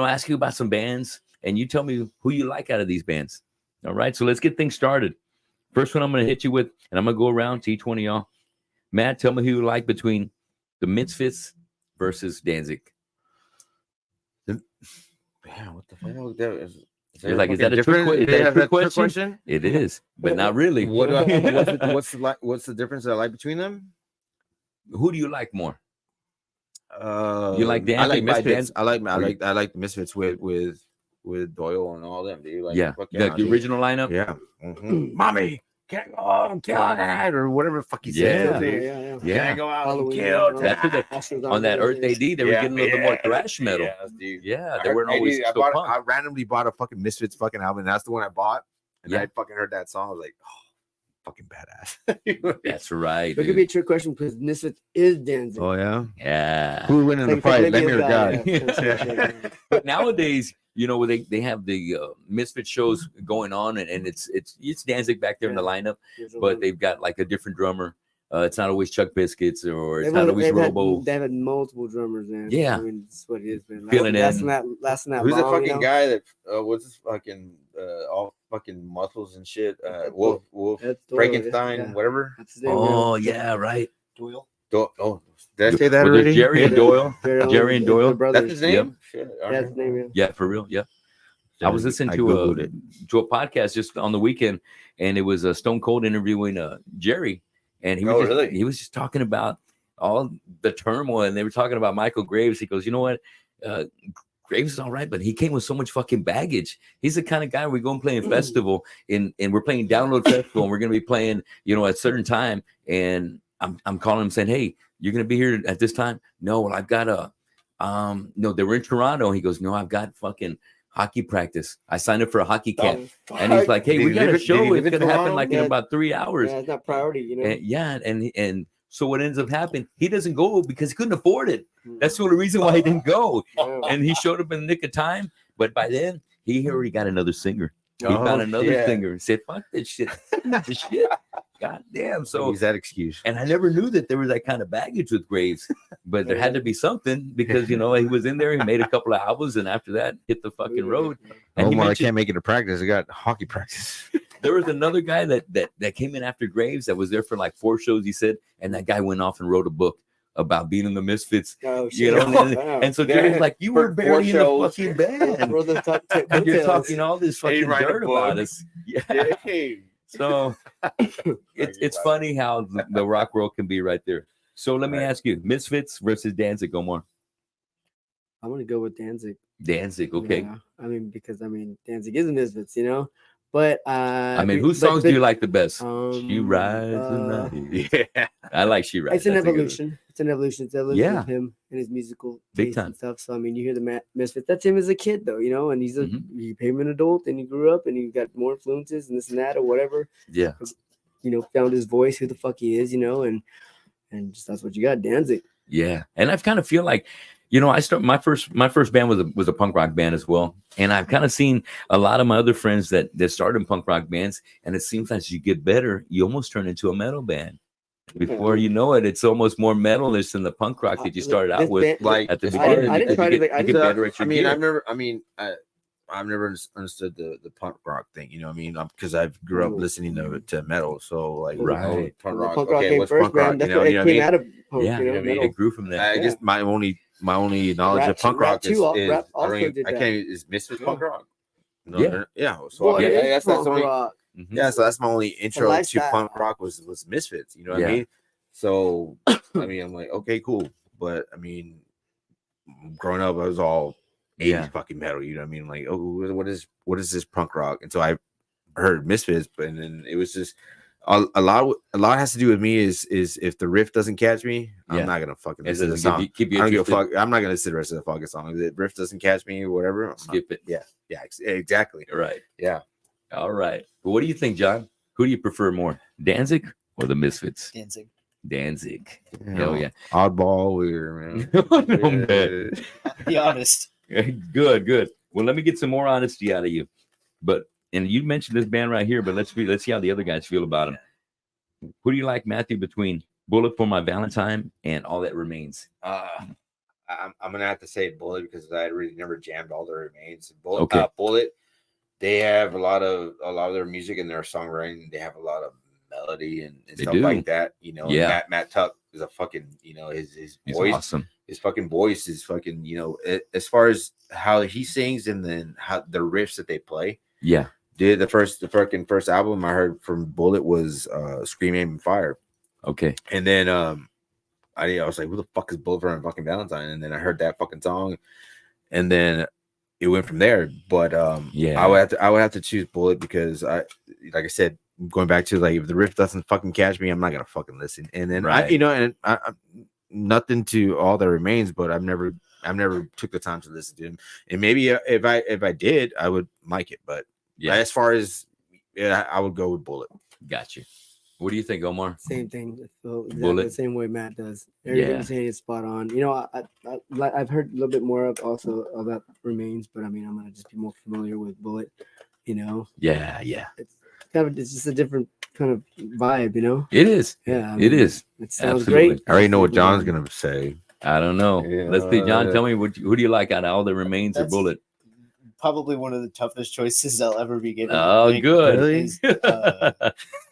ask you about some bands and you tell me who you like out of these bands. All right. So let's get things started. First one I'm going to hit you with, and I'm going to go around to each one of y'all. Matt, tell me who you like between the Misfits versus Danzig. Yeah, what the fuck was that? You're like, is that a trick question? It is, but not really. What's the difference that I like between them? Who do you like more? You like Danzig? I like Misfits. I like the Misfits with Doyle and all them. Dude. The original lineup. Yeah. Mm-hmm. Mommy, can't go out and kill that or whatever the fuck he said. Yeah. Can't go out and kill that. On that Earth AD, they were getting a little bit more thrash metal. Yeah, they weren't always. I randomly bought a fucking Misfits fucking album. And that's the one I bought, and I fucking heard that song. I was like, oh, fucking badass. That's right. It could be a trick question because Misfits is Danzig. Oh yeah, yeah. Who would win in the fight? Let me or God. But nowadays, they have the Misfit shows going on, and it's Danzig back there in the lineup, but they've got like a different drummer. It's not always Chuck Biscuits or it's not always Robo. They've had multiple drummers, man. Yeah, I mean, that's what it is, man. Feeling Who's the fucking guy that what's this fucking all fucking muscles and shit? Wolf Frankenstein, whatever. That's his name, oh yeah, right. Doyle. Oh, did I say that already? Jerry and Doyle. Jerry and Doyle. That's his name. Yep. Shit, that's his name. Yeah, for real. Yeah. I was listening to a podcast just on the weekend, and it was a Stone Cold interviewing Jerry, and he was just talking about all the turmoil, and they were talking about Michael Graves. He goes, you know what, Graves is all right, but he came with so much fucking baggage. He's the kind of guy we go and play in festival, and we're playing Download Festival, and we're gonna be playing, at a certain time, and I'm calling him saying, hey, you're gonna be here at this time? No, well, I've got no, they were in Toronto. He goes, no, I've got fucking hockey practice. I signed up for a hockey camp. And he's like, hey, we got a show. It's gonna happen like in about 3 hours. Yeah, it's not priority, And so what ends up happening, he doesn't go because he couldn't afford it. That's the only reason why he didn't go. And he showed up in the nick of time. But by then, he already got another singer. He found another singer and said, "Fuck this shit, this shit." God damn. So use that excuse. And I never knew that there was that kind of baggage with Graves, but there had to be something because he was in there. He made a couple of albums, and after that, hit the fucking road. And I can't make it to practice. I got hockey practice. There was another guy that came in after Graves that was there for like 4 shows. He said, and that guy went off and wrote a book about being in the Misfits. Oh, shit. And so Jerry's like, you were barely in the fucking band. And you're talking all this fucking dirt about us. Yeah. So it's funny how the rock world can be right there. So let me ask you, Misfits versus Danzig, Omar. I'm gonna go with Danzig. Danzig, okay. Yeah. Because Danzig is a Misfits, But whose songs do you like the best? She Rides. Yeah, I like She Rides. It's an evolution. It's an evolution. It's an evolution of him and his musical big time and stuff. So you hear the Misfits. That's him as a kid, though, and he's he became an adult and he grew up and he got more influences and this and that or whatever. Yeah. Found his voice, who the fuck he is, and just that's what you got, Danzig. Yeah, and I kind of feel like. I started my first band was a punk rock band as well, and I've kind of seen a lot of my other friends that started in punk rock bands, and it seems like as you get better, you almost turn into a metal band. Before you know it, it's almost more metalish than the punk rock that you started out with. Like at the beginning, I've never understood the punk rock thing. Because I grew up listening to metal. So like, right, punk rock. Punk rock okay, what's punk rock? That's what it came out of punk. It grew from that. I guess my only knowledge of punk rock is Misfits punk rock. No, So that's only rock. So that's my only intro to punk rock was Misfits. You know what I mean? So I'm like, okay, cool. But growing up, I was all 80s fucking metal. You know what I mean? Like, oh, what is this punk rock? And so I heard Misfits, and then it was just a lot has to do with me is if the riff doesn't catch me, I'm not gonna fucking listen to the song. I don't give a fuck. I'm not gonna listen to the rest of the fucking song. If the riff doesn't catch me or whatever, skip it. Yeah, exactly. Right. Yeah. All right. Well, what do you think, John? Who do you prefer more, Danzig or the Misfits? Danzig. Hell yeah. Oddball, man. Be honest. Good. Well, let me get some more honesty out of you. And you mentioned this band right here, but let's see how the other guys feel about them. Who do you like, Mathew, between Bullet for My Valentine and All That Remains? I'm gonna have to say Bullet because I really never jammed All That Remains. Bullet, they have a lot of their music and their songwriting. They have a lot of melody and stuff like that. Matt Tuck is a fucking his voice. Awesome. His fucking voice is fucking as far as how he sings and then how the riffs that they play. Yeah. The first album I heard from Bullet was Scream Aim and Fire. Okay. And then I was like, who the fuck is Bullet for My fucking Valentine? And then I heard that fucking song, and then it went from there. But I would have to choose Bullet because like I said, going back to like if the riff doesn't fucking catch me, I'm not gonna fucking listen. And then I nothing to All That Remains, but I've never took the time to listen to him. And maybe if I did, I would like it. But as far as I would go with Bullet. Gotcha. What do you think, Omar? Same thing. Exactly the same way Matt does. Everything you're saying is spot on. I've heard a little bit more of that Remains, but I'm gonna just be more familiar with Bullet. Yeah. It's just a different kind of vibe. It is. Yeah, it is. It sounds Absolutely. great. I already know what John's gonna say. I don't know. Yeah. Let's see, John. Tell me who do you like out of All That Remains or Bullet? Probably one of the toughest choices I'll ever be given. Oh, good. Is,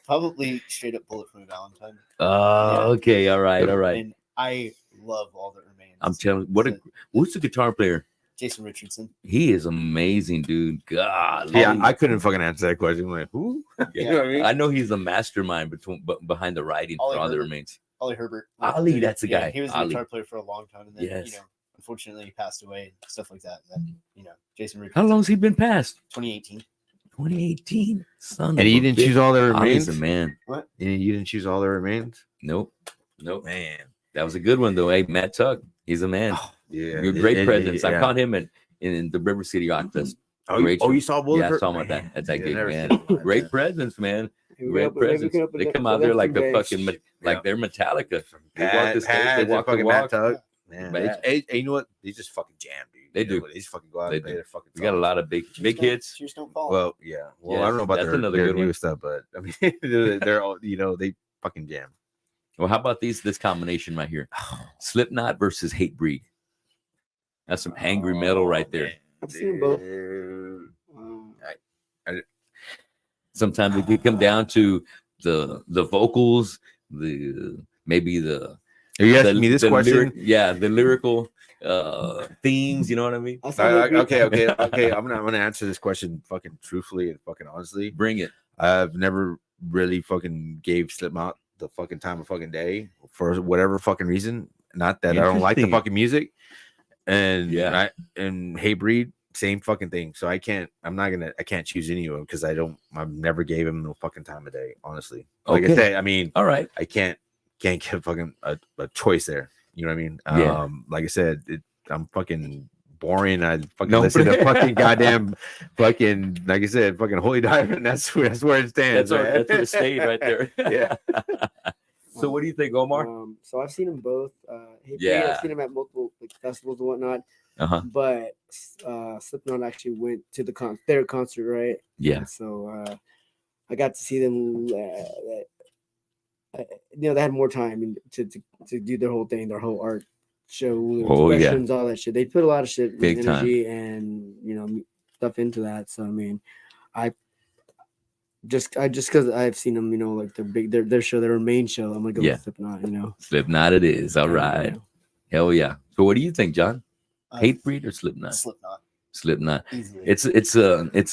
probably straight up Bullet for My Valentine. Okay. All right. And I love All That Remains. I'm telling you, who's the guitar player? Jason Richardson. He is amazing, dude. God. Yeah, I couldn't fucking answer that question. I'm like, who? Yeah. You know what I mean? I know he's the mastermind behind the writing for All That Remains. Ollie Herbert. Ollie, that's the guy. He was the guitar player for a long time, and then unfortunately he passed away, stuff like that. And then Jason Richardson. How long's he been passed? 2018. 2018. Son. And he didn't choose All That Remains. Ollie's a man. What? You didn't choose All That Remains? Nope. Man, that was a good one though. Hey, Matt Tuck. He's a man. Oh, yeah. Great presence. I caught him in the River City Rock Fest. You saw Bullet? Yeah, I saw him at that. That's that gig, man. Great presence, man. Great presence. They come out there like the fucking like they're Metallica. They walk the stage. They walk the walk. Man, you know what? They just fucking jam, dude. They do. They just fucking go out and play their fucking. We got a lot of big hits. Cheers don't fall. Well, yeah. Well, I don't know about their new stuff, but I mean, they're all, they fucking jam. Well, how about this combination right here? Slipknot versus Hatebreed. That's some angry metal right there. I've seen both. Sometimes it could come down to the vocals, maybe the. Are you asking me this question? The lyrical themes. You know what I mean? Okay. I'm gonna answer this question fucking truthfully and fucking honestly. Bring it. I've never really fucking gave Slipknot the fucking time of fucking day for whatever fucking reason. Not that I don't like the fucking music, and and Hatebreed, same fucking thing. So I can't choose any of them because I've never gave him no fucking time of day. Honestly, like I say, I mean, all right, I can't give fucking a choice there. You know what I mean? Like I said, I'm fucking boring. I fucking listen to fucking goddamn fucking, like I said, fucking Holy Diamond. That's where it stands. That's where it stayed right there. Yeah. So what do you think, Omar? So I've seen them both. I've seen them at multiple festivals and whatnot. But Slipknot actually went to their concert, right? Yeah. And so I got to see them. They had more time to do their whole thing, their whole art show, expressions, all that shit. They put a lot of shit, big energy, time. and stuff into that. So I mean, I just because I've seen them, like their show, their main show. I'm gonna go with Slipknot. Slipknot it is. All right. Hell yeah. So what do you think, John? Hatebreed or Slipknot? Slipknot. Easily. It's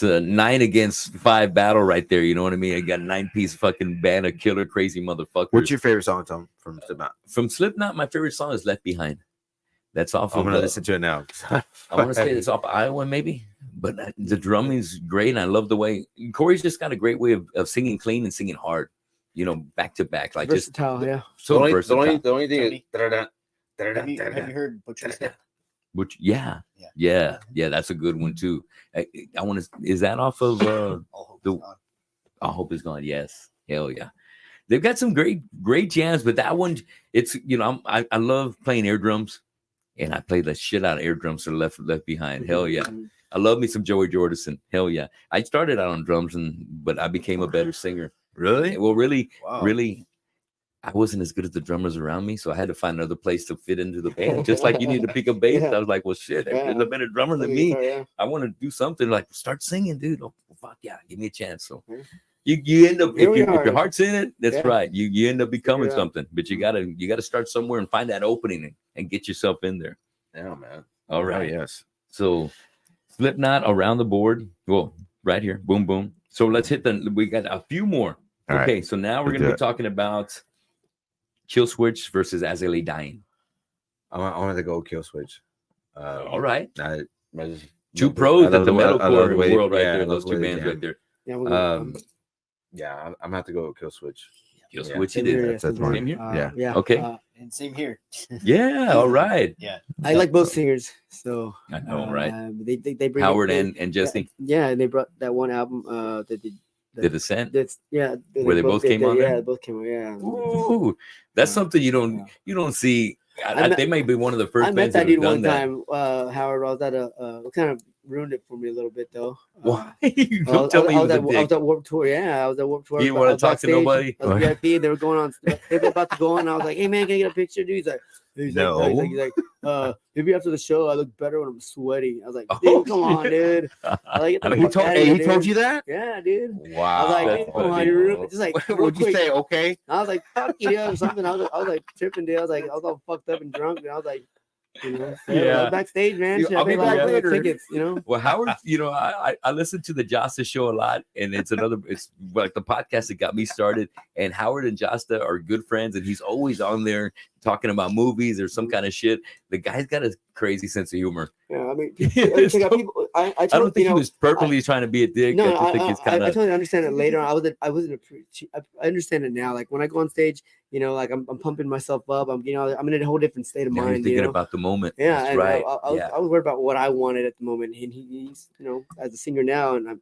a 9 against 5 battle right there. You know what I mean? I got a 9-piece fucking band of killer crazy motherfuckers. What's your favorite song, Tom, from Slipknot? From Slipknot, my favorite song is Left Behind. That's off. I'm gonna listen to it now. I want to say it's off Iowa, maybe. But the drumming is great, and I love the way Corey's just got a great way of singing clean and singing hard. Back to back, like versatile. So versatile. The only thing is, have you heard Butcher's Death? Which that's a good one too. I want to. Is that off of I Hope It's Gone? Yes, hell yeah. They've got some great jams, but that one, it's I love playing air drums, and I play the shit out of air drums for Left Behind. Hell yeah. I love me some Joey Jordison. Hell yeah. I started out on drums, but I became a better singer. Really? Well, really, I wasn't as good as the drummers around me, so I had to find another place to fit into the band. Just like you need to pick a bass. I was like, well, shit, there's a better drummer than me. I want to do something like start singing, dude. Oh, fuck yeah, give me a chance. So you end up if your heart's in it, that's right. You end up becoming something, but you gotta start somewhere and find that opening and get yourself in there. Yeah, man. All right. Oh, yes. So Slipknot around the board. Well, right here, boom, boom. So let's hit we got a few more. All okay, right. so now we're gonna be talking about Kill Switch versus As I Lay Dying. I want to go Kill Switch. All right. Two pros at the metalcore world right there. Those two bands right there. I'm gonna have to go Kill Switch. Kill Switch it is. That's mine. Same here? Yeah. Okay. And same here. Yeah. All right. Yeah. I like both singers. So I know, right? They bring Howard and Jesse. Yeah, and they brought that one album The Descent. That's where they both came on. Yeah, they both came on. Yeah. Ooh, that's something you don't see. They may be one of the first. I met that dude one time. Howard, I was at what kind of ruined it for me a little bit though. Why? Don't tell me I was at Warped Tour. Yeah, I was at Warped Tour. You want to talk to nobody? I was VIP. They were going on. They were about to go on. I was like, "Hey man, can I get a picture, dude?" He's like, maybe after the show I look better when I'm sweaty. I was like, dude, come on, dude. He told you that? Yeah, dude. Wow. I was like, hey, come on, you're just like, what'd you say? Okay. I was like, fuck you or something. I was like tripping, dude. I was all fucked up and drunk, and I was like, backstage, man. I'll be back later. Tickets, Well, Howard, I listen to the Josta show a lot, and it's like the podcast that got me started. And Howard and Josta are good friends, and he's always on there talking about movies or some kind of shit. The guy's got a crazy sense of humor. Yeah, I mean, I don't think he was purposely trying to be a dick. No, I think it's kind of. I totally understand it later on. I understand it now. Like when I go on stage, like I'm pumping myself up. I'm in a whole different state of mind. You're thinking about the moment. Yeah, that's and right. I was worried about what I wanted at the moment, and he's as a singer now, and I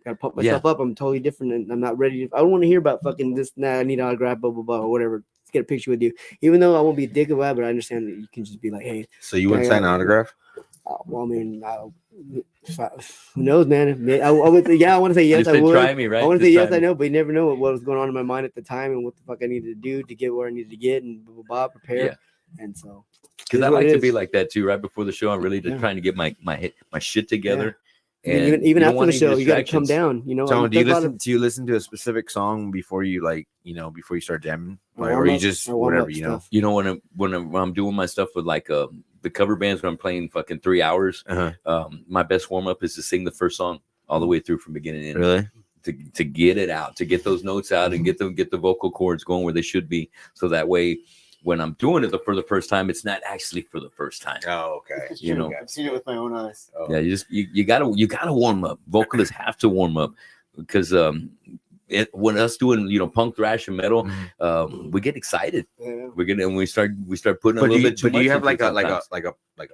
gotta pump myself up. I'm totally different, and I'm not ready. I don't want to hear about fucking this. Nah, I need autograph, blah blah blah, or whatever. get a picture with you. Even though I won't be a dick about it, but I understand that you can just be like, hey. So you wouldn't sign an autograph? Well, I mean, who knows, man? I would, yeah, I want to say yes. I would. Try me, right? I want to say yes. I know, but you never know what was going on in my mind at the time and what the fuck I needed to do to get where I needed to get and blah, blah, blah, prepare. Yeah. And so, because I like to be like that too. Right before the show, I'm really just trying to get my shit together. Yeah. And even after the show, you got to come down. You know, so do you listen to a specific song before you before you start jamming, or you just whatever you know when I'm doing my stuff with like the cover bands when I'm playing fucking 3 hours. My best warm up is to sing the first song all the way through from beginning to end. Really? To get it out, to get those notes out, and get the vocal cords going where they should be, so that way when I'm doing it for the first time, it's not actually for the first time. Oh, okay. You know, I've seen it with my own eyes. Oh. Yeah, you gotta warm up. Vocalists have to warm up because when us doing punk, thrash, and metal, we get excited. Yeah. We start putting a little bit too much. Do you have like a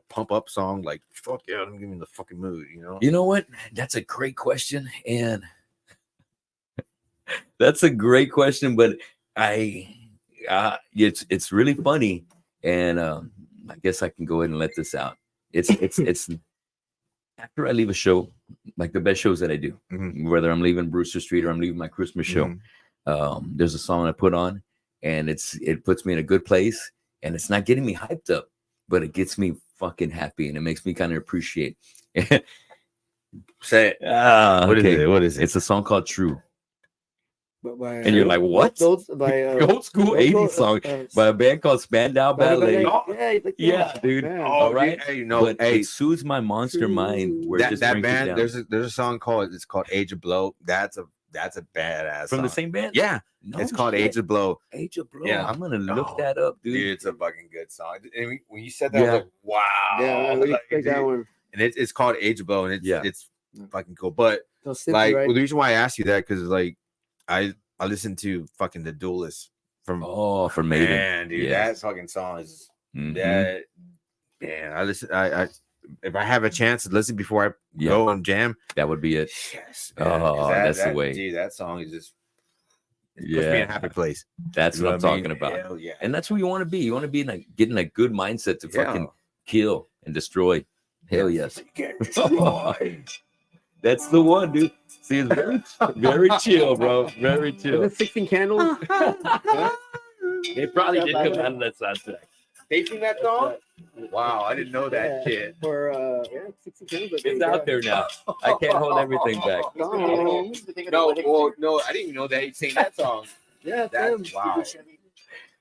pump up song, like fuck yeah, I'm giving the fucking mood, You know what? That's a great question, and that's a great question, but it's really funny, and I guess I can go ahead and let this out. It's after I leave a show, like the best shows that I do, whether I'm leaving Brewster Street or I'm leaving my Christmas show, there's a song I put on, and it puts me in a good place, and it's not getting me hyped up, but it gets me fucking happy, and it makes me kind of appreciate. Say it. What is it? It's a song called True. And you're like, what? Those by old school 80s song by a band called Spandau Ballet. Yeah, dude. All right. But it soothes my monster mind. Where that band, there's a song called Age of Blow. That's a badass from song. the same band. Yeah, it's called Age of Blow. Age of Blow. Yeah, I'm gonna look that up, dude. It's a fucking good song. And when you said that, I was like, wow. Yeah, that one. And it's called Age of Blow, and it's fucking cool. But like, the reason why I asked you that because like I listened to fucking The Duelist from Maiden. Man, dude, that fucking song is that. Man, I listen. I if I have a chance to listen before I go and jam, that would be it. Yes. That's the way. Dude, that song is just puts me in a happy place. That's what I'm talking about. Hell yeah. And that's who you want to be. You want to be getting a good mindset to fucking kill and destroy. Hell yes. That's the one, dude. See, it's very chill, bro. Very chill. 16 Candles. They probably did come out of that soundtrack. They sing that song? Wow, I didn't know that shit. For 16 Candles. It's out there now. I can't hold everything back. No, I didn't even know that he sang that song. Yeah, that's wow.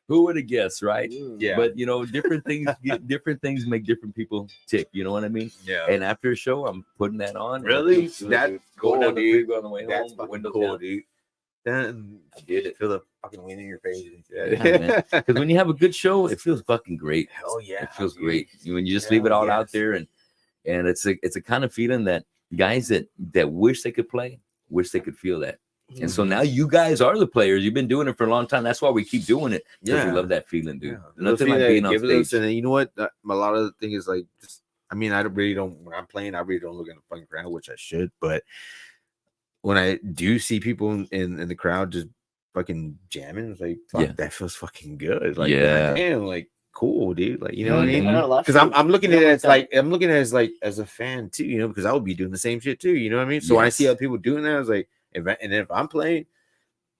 Who would have guessed, right? Yeah. But different things make different people tick. You know what I mean? Yeah. And after a show, I'm putting that on. Really? That's cool, down dude. On the way that's home, fucking cool, dude. Then I did it. Feel the fucking wind in your face. Because when you have a good show, it feels fucking great. Hell yeah, it feels great. When you just leave it all out there, and it's a kind of feeling that guys that wish they could play, wish they could feel that. And so now you guys are the players. You've been doing it for a long time. That's why we keep doing it. Because we love that feeling, dude. Nothing like being on stage. And you know what? A lot of the thing is like, I really don't. When I'm playing, I really don't look in the fucking crowd, which I should. But when I do see people in the crowd just fucking jamming, it's like, fuck, that feels fucking good. Like, damn, like cool, dude. Like, you know what I mean? Because I'm looking at it as as a fan too, because I would be doing the same shit too. You know what I mean? So when I see other people doing that, I was like. If I'm playing,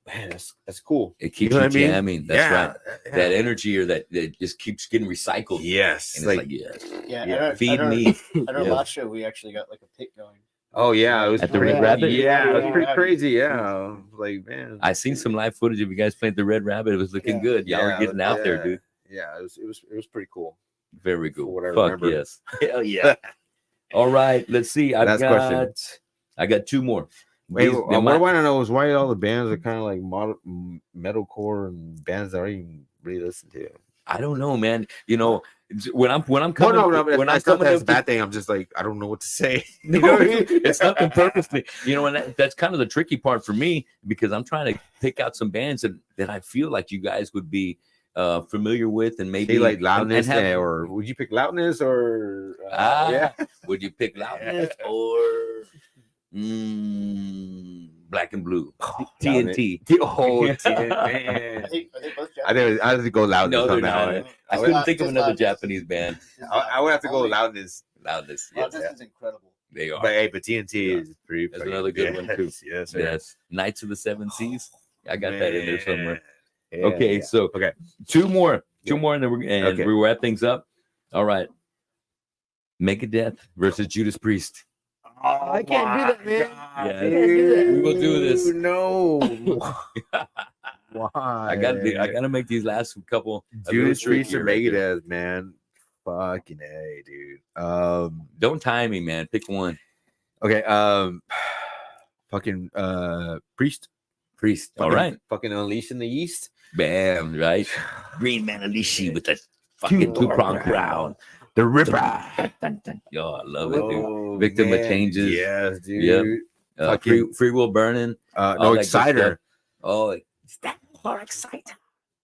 man, that's cool. It keeps you jamming. That's right. Yeah. That energy or that just keeps getting recycled. Yes. And it's like yes. Yeah. Feed me. At our last show, we actually got like a pit going. Oh yeah, it was at the Red Rabbit. Yeah, it was pretty crazy. Yeah, like man, I seen some live footage of you guys playing the Red Rabbit. It was looking good. Y'all were getting out there, dude. Yeah, it was pretty cool. Very cool. What I remember. Yes. Hell yeah. All right, let's see. I got two more. Wait, what I want to know is why all the bands are kind of like metalcore and bands that I don't even really listen to. I don't know, man. When I'm coming, when I thought that's a bad thing, I'm just like, I don't know what to say. You know what I mean? It's nothing purposely. And that's kind of the tricky part for me because I'm trying to pick out some bands that I feel like you guys would be familiar with and maybe like Loudness or would you pick Loudness or would you pick Loudness or Black and Blue. Oh, TNT. Oh, man. Are they both I have to go loudness No, they're on that not. one. I couldn't think of another Japanese band. I would have to go loudness. Loudness. Wow, Yes, this is incredible. they are. But hey, TNT is pretty. That's another good one, too. Yes, sir. Yes. Knights of the Seven Seas. I got that in there somewhere. Yeah, Okay, yeah. so Okay. two more, and then Okay. we wrap things up. All right. Megadeth versus Judas Priest. I can't do that, man. Yeah. I can't do that. We will do this. No. Why? I gotta make these last couple. a little Judas Priest or trickier right there. Megadeth, man. Fucking A, dude. Don't tie me, man. Pick one. Okay. Fucking Priest. Priest. All Fucking- right. Fucking Unleashing the East. Bam. Right. Green Manalishi with the fucking two-prong crown. The Ripper. Yo, I love it, dude. Oh, Victim of man. Changes. Yes, dude. Yep. Fucking- Free Will Burning. all No that good Exciter. stuff. Oh, stand for Exciter.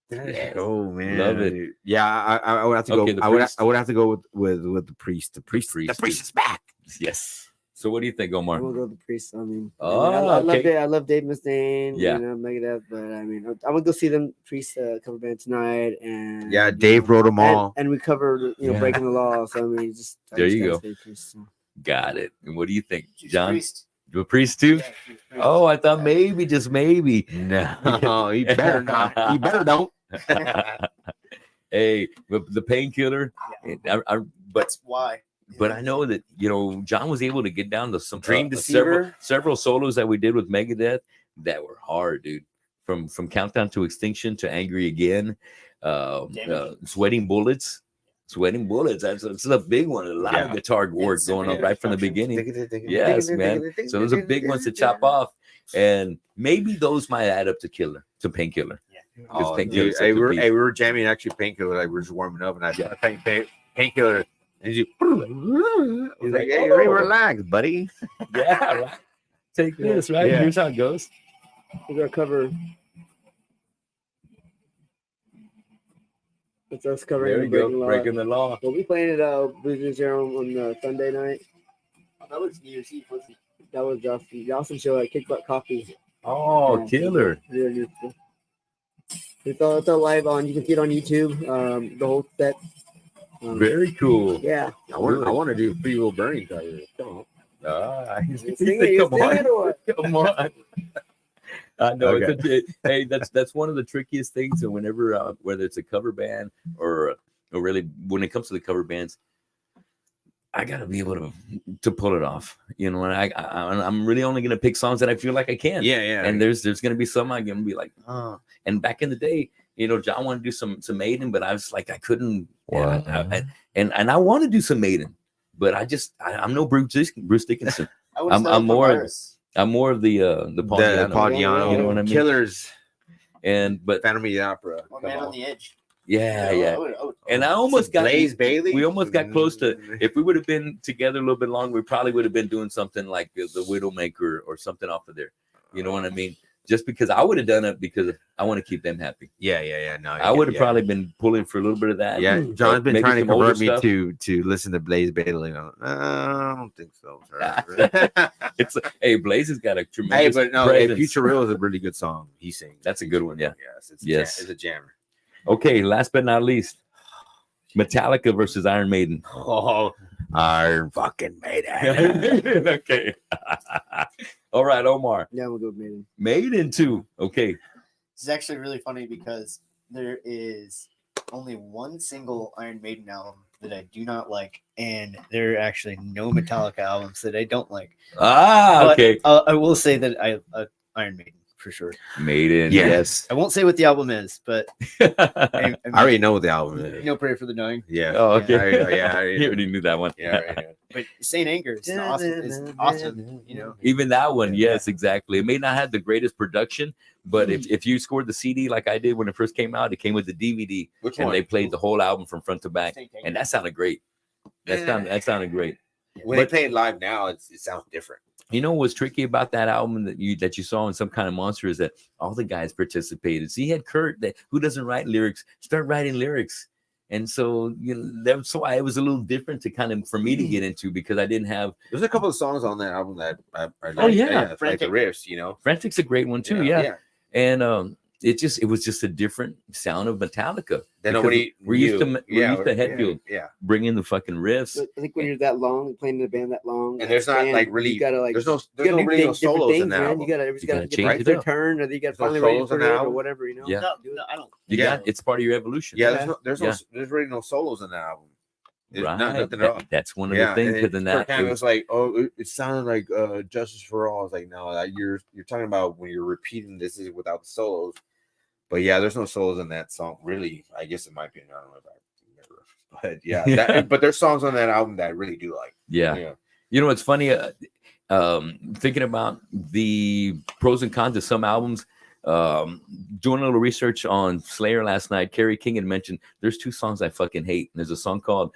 Yes. Oh man, Love it. dude. Yeah, I would have to Okay, go. the I would Priest. I would have to go with the Priest. The Priest. Priest, The Priest dude. is back. Yes. So what do you think, I'm Omar? gonna go with the Priest. I mean, Oh, I love okay. it. I love Dave Mustaine. Yeah. You know, Megadeth, but I mean, I'm gonna go see them Priest cover band tonight, and Yeah, Dave wrote them all. and we covered Yeah. Breaking the Law. So I mean, I There just you gotta go. stay Priest, so. Got it. And what do you think, Judas John? Priest. The Priest too? Yeah, Judas Priest. Oh, I thought maybe, just maybe. No, he better not. He better don't. Hey, the Painkiller. But That's why. I know that John was able to get down to some Dream Deceiver? several solos that we did with Megadeth that were hard, dude. From Countdown to Extinction to Angry Again, Sweating Bullets. That's a big one. A lot of guitar work going on right from the beginning. Yes, man. So those are big ones to chop off, and maybe those might add up to Painkiller. Oh, Painkiller's dude, such a we beast. were jamming actually Painkiller. Like we're just warming up, and I started playing Painkiller, and he's like, "Hey, relax, buddy." Yeah, right. Take this, right? Yeah. Here's how it goes. We're gonna cover. It's us covering There you Breaking the go. Law. Breaking the Law. We'll be playing at Blues Zero on Sunday night. That was New Year's Eve, wasn't it? That was the awesome show at Kick Butt Coffee. Oh, killer. It's all live on. You can see it on YouTube. The whole set. Very cool. Yeah. I want to do Free Will Burning cover. Come on. He's You sing it, you come sing it or what? Come on. I know. Okay. Hey, that's one of the trickiest things. And whenever, whether it's a cover band or really when it comes to the cover bands, I gotta be able to pull it off. And I'm really only gonna pick songs that I feel like I can. Yeah. And there's gonna be some I'm gonna be like, oh. And back in the day, John wanted to do some Maiden, but I was like, I couldn't. Wow. And I want to do some Maiden, but I'm no Bruce Dickinson. I would've I'm more Virus. I'm more of the Pagano. Pagano, You know what I mean? Killers, But Phantom of the Opera. Or Man on the Edge. yeah. I would- And I almost got Blaze Bailey. we almost got close to, if we would have been together a little bit longer, we probably would have been doing something like the Widowmaker or something off of there. You know what I mean? Just because I would have done it because I want to keep them happy. Yeah. No, I would have probably been pulling for a little bit of that. Yeah, John's been Maybe trying to some older convert me stuff. to listen to Blaze Bailey. I don't think so. It's hey, Blaze has got a Hey, tremendous but no, presence. Future Real is a really good song. He sings. That's a good one, yeah. Yes, Yes. it's a jammer. Okay, last but not least, Metallica versus Iron Maiden. Oh, Iron fucking Maiden. Okay. All right, Omar. Yeah, we'll go with Maiden. Maiden too. Okay. This is actually really funny because there is only one single Iron Maiden album that I do not like, and there are actually no Metallica albums that I don't like. But Okay. I will say that I Iron Maiden for sure. Maiden. Yeah. Yes. I won't say what the album is, but I already know what the album is. No Prayer for the Dying. Yeah. Oh, okay. I already You know. already knew that one. Yeah, I already know. But Saint Anger is awesome. You know, Even that one, yes, exactly. It may not have the greatest production, but if you scored the CD like I did when it first came out, it came with the DVD, Which and one? they played the whole album from front to back, Saint Anger. and that sounded great. That sounded great. When But- they play it live now, it sounds different. You know what's tricky about that album that you saw in Some Kind of Monster is that all the guys participated. See, he had Kurt, who doesn't write lyrics, start writing lyrics. And so, that's why it was a little different to kind of for me to get into, because I didn't have. There's a couple of songs on that album that I like. Oh yeah, like the riffs, Frantic's a great one too. Yeah. And it was just a different sound of Metallica. Then nobody we're used to Hetfield, bringing the fucking riffs. But I think when you're that long, playing in a band that long, and there's not like really, you gotta there's no really no solos in that album. You gotta get change their turn, or you gotta finally ready for it, or whatever. Yeah, No, I don't. It's part of your evolution. Yeah, there's really no solos in that album. Right. Nothing at all. That's one of the things. It was like, it sounded like Justice for All. I was like, no, you're talking about when you're repeating this is without the solos. But yeah, there's no solos in that song. Really, I guess in my opinion, I don't know if I remember. But yeah, but there's songs on that album that I really do like. Yeah. It's funny. Thinking about the pros and cons of some albums. Doing a little research on Slayer last night, Kerry King had mentioned there's 2 songs I fucking hate. And there's a song called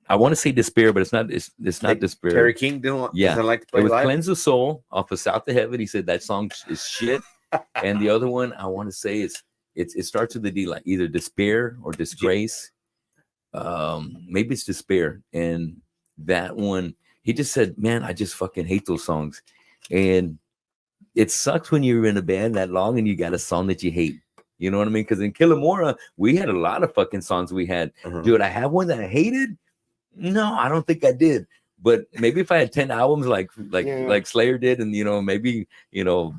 I want to say Despair, but it's not. It's not Despair. Kerry King doesn't like to play it was live? Cleanse the Soul off of South of Heaven. He said that song is shit. And the other one I want to say it starts with the D, like either Despair or Disgrace. Maybe it's Despair. And that one, he just said, man, I just fucking hate those songs. And it sucks when you're in a band that long and you got a song that you hate. You know what I mean? Because in Killamora, we had a lot of fucking songs we had. Dude, I have one that I hated. No, I don't think I did. But maybe if I had 10 albums like Slayer did, and maybe you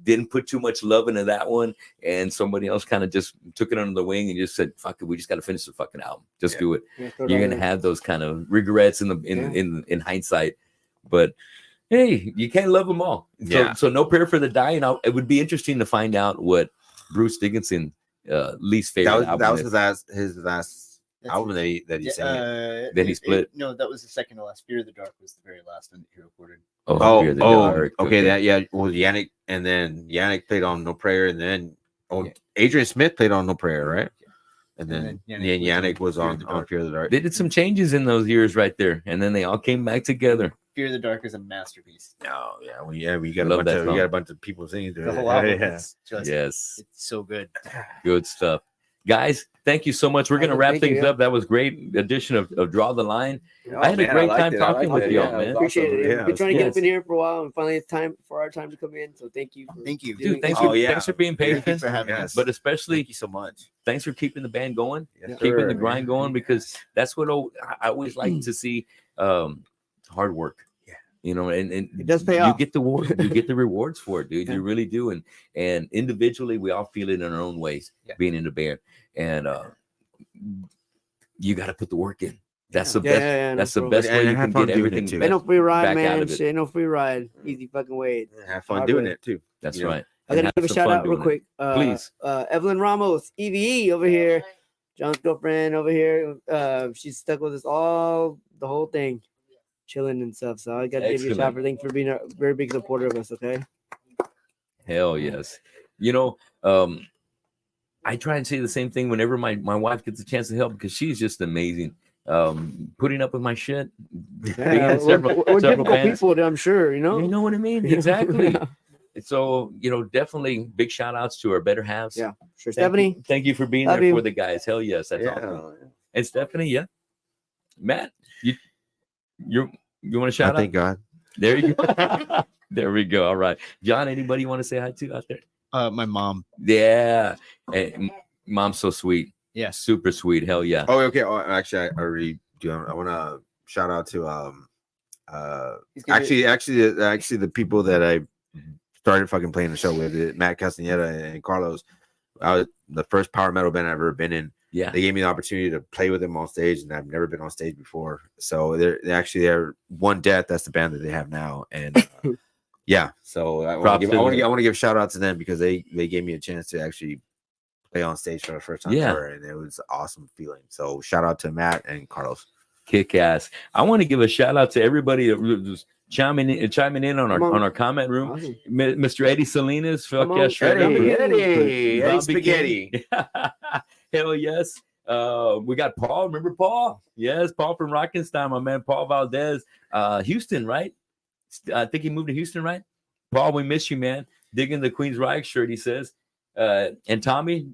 didn't put too much love into that one, and somebody else kind of just took it under the wing and just said, "Fuck it, we just got to finish the fucking album. Just do it." You're gonna have those kind of regrets in hindsight. But hey, you can't love them all. So No Prayer for the Dying. It would be interesting to find out what Bruce Dickinson least favorite album. That was his last album that he sang. Then he split. No, that was the second to last. Fear of the Dark was the very last one that he recorded. Fear of the Dark. Okay. Well, Yannick, and then Yannick played on No Prayer, and then Adrian Smith played on No Prayer, right? And then Yannick was on Fear of the Dark. They did some changes in those years right there, and then they all came back together. Fear of the Dark is a masterpiece. Oh yeah, we got a bunch of people singing the whole album. It's it's so good. Good stuff. Guys, thank you so much. We're going to wrap things up. That was great addition of Draw the Line. I had a great time talking with y'all, man. Appreciate it. We've been trying to get up in here for a while, and finally it's time for our time to come in. So thank you. Thank you. Dude, thanks for being patient. Thank you for having us. But especially, thank you so much. Thanks for keeping the band going, keeping the grind going, because that's what I always like to see, hard work. And it does pay off. You get the rewards for it, dude. You really do. And individually, we all feel it in our own ways, being in the band. And you got to put the work in. That's the best. That's the best way you can get everything. Ain't no free ride, man. Ain't no free ride. Easy fucking way. Have fun doing it too. That's right. I gotta give a shout out real quick. Please. Evelyn Ramos, EVE over here. John's girlfriend over here. She's stuck with us all the whole thing, chilling and stuff. So I gotta give you a shout out. Thanks for being a very big supporter of us. Okay. Hell yes. I try and say the same thing whenever my wife gets a chance to help, because she's just amazing. Putting up with my shit. We're difficult people, I'm sure. You know what I mean? Exactly. So definitely big shout outs to our better halves. Yeah, sure. Stephanie, thank you for being there for the guys. Hell yes, that's awesome. And Stephanie, Matt, you want to shout out? Thank God. There you go. There we go. All right, John. Anybody you want to say hi to out there? My mom. Yeah. Hey, mom's so sweet. Yeah. Super sweet. Hell yeah. Oh, okay. Actually, I already do. I want to shout out to actually the people that I started fucking playing the show with, Matt Castaneda and Carlos. I was the first power metal band I've ever been in. Yeah. They gave me the opportunity to play with them on stage, and I've never been on stage before. So they're One Death. That's the band that they have now. And yeah, so I want to give a shout out to them, because they gave me a chance to actually play on stage for the first time ever, and it was an awesome feeling. So shout out to Matt and Carlos. Kick ass. I want to give a shout out to everybody that was chiming in on our comment room. Awesome. Mr. Eddie Salinas, fuck yes, Eddie Spaghetti. Hell yes. We got Paul. Remember Paul? Yes, Paul from Rockenstein, my man Paul Valdez. Houston, right? I think he moved to Houston, right? Paul, we miss you, man. Digging the Queen's Reich shirt, he says. And Tommy's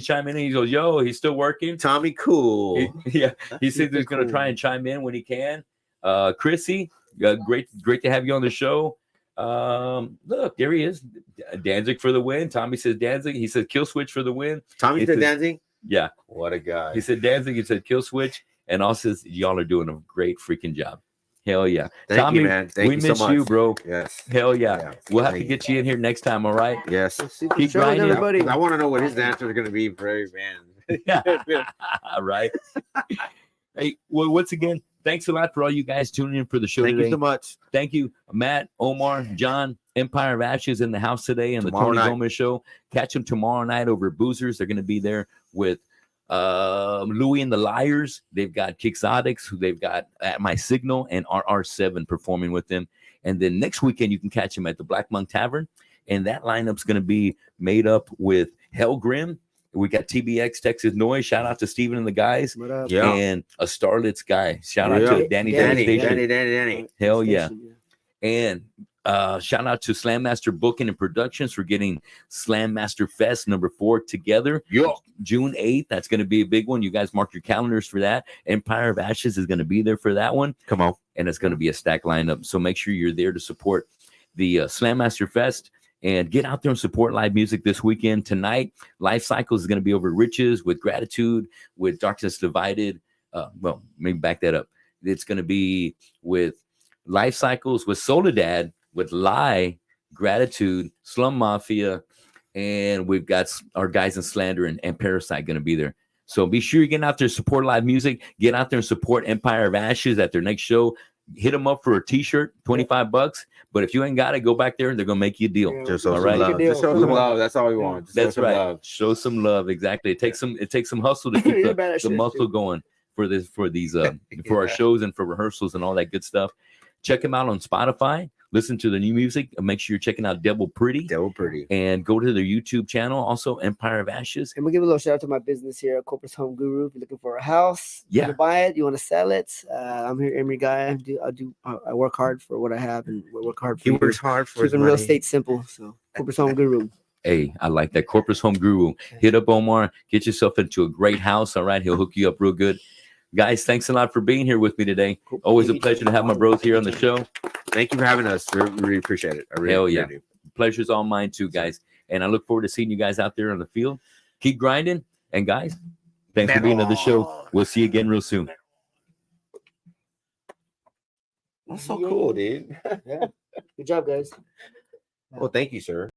chiming in. He goes, "Yo, he's still working." Tommy, cool. He says he's going to try and chime in when he can. Chrissy, great to have you on the show. Look, there he is. Danzig for the win. Tommy says Danzig. He said Kill Switch for the win. Tommy said Danzig? Yeah. What a guy. He said Danzig. He said Kill Switch. And also says y'all are doing a great freaking job. Hell yeah. Thank Tommy, you, man. Thank we you miss so much. you, bro. Yes. Hell yeah. We'll have to get you in here next time, all right? Yes. Keep grinding. Everybody. I want to know what his answer is going to be for every band. Right. Hey, well, once again, thanks a lot for all you guys tuning in for the show Thank today. you so much. Thank you, Matt, Omar, John, Empire of Ashes in the house today and the Tony Gomez Show. Catch them tomorrow night over at Boozers. They're going to be there with Louie and the Liars. They've got Kixotics, who they've got At My Signal, and RR7 performing with them. And then next weekend, you can catch them at the Black Monk Tavern. And that lineup's going to be made up with Hellgrim. We got TBX Texas Noise. Shout out to Steven and the guys. What up? Yeah. And a Starlet's guy. Shout out to Danny. Hell yeah. And shout out to Slam Master Booking and Productions for getting Slam Master Fest #4 together. Yeah. June 8th. That's going to be a big one. You guys mark your calendars for that. Empire of Ashes is going to be there for that one. Come on. And it's going to be a stack lineup. So make sure you're there to support the Slam Master Fest. And get out there and support live music this weekend. Tonight, Life Cycles is going to be over Riches with Gratitude, with Darkness Divided. Well, maybe back that up. It's going to be with Life Cycles, with Soledad, with Lie, Gratitude, Slum Mafia, and we've got our guys in Slander and Parasite going to be there. So be sure you're getting out there to support live music. Get out there and support Empire of Ashes at their next show. Hit them up for a t-shirt, $25. But if you ain't got it, go back there and they're gonna make you a deal. Just show some love. Just show some love. That's all we want. Just That's show right. Love. Show some love. Exactly. It takes some hustle to keep the muscle going for these for our shows and for rehearsals and all that good stuff. Check them out on Spotify. Listen to the new music. And make sure you're checking out Devil Pretty. And go to their YouTube channel. Also, Empire of Ashes. And we'll give a little shout out to my business here at Corpus Home Guru. If you're looking for a house, you want to buy it, you want to sell it. I'm here, Emery guy. I work hard for what I have and work hard for. He works hard for keeping real estate simple. So Corpus Home Guru. Hey, I like that. Corpus Home Guru. Hit up Omar. Get yourself into a great house. All right. He'll hook you up real good. Guys, thanks a lot for being here with me today. Always a pleasure to have my bros here on the show. Thank you for having us. We really appreciate it. Hell yeah. Pleasure's all mine too, guys. And I look forward to seeing you guys out there on the field. Keep grinding. And guys, thanks for being on the show. We'll see you again real soon. That's so cool, dude. Yeah. Good job, guys. Well, thank you, sir.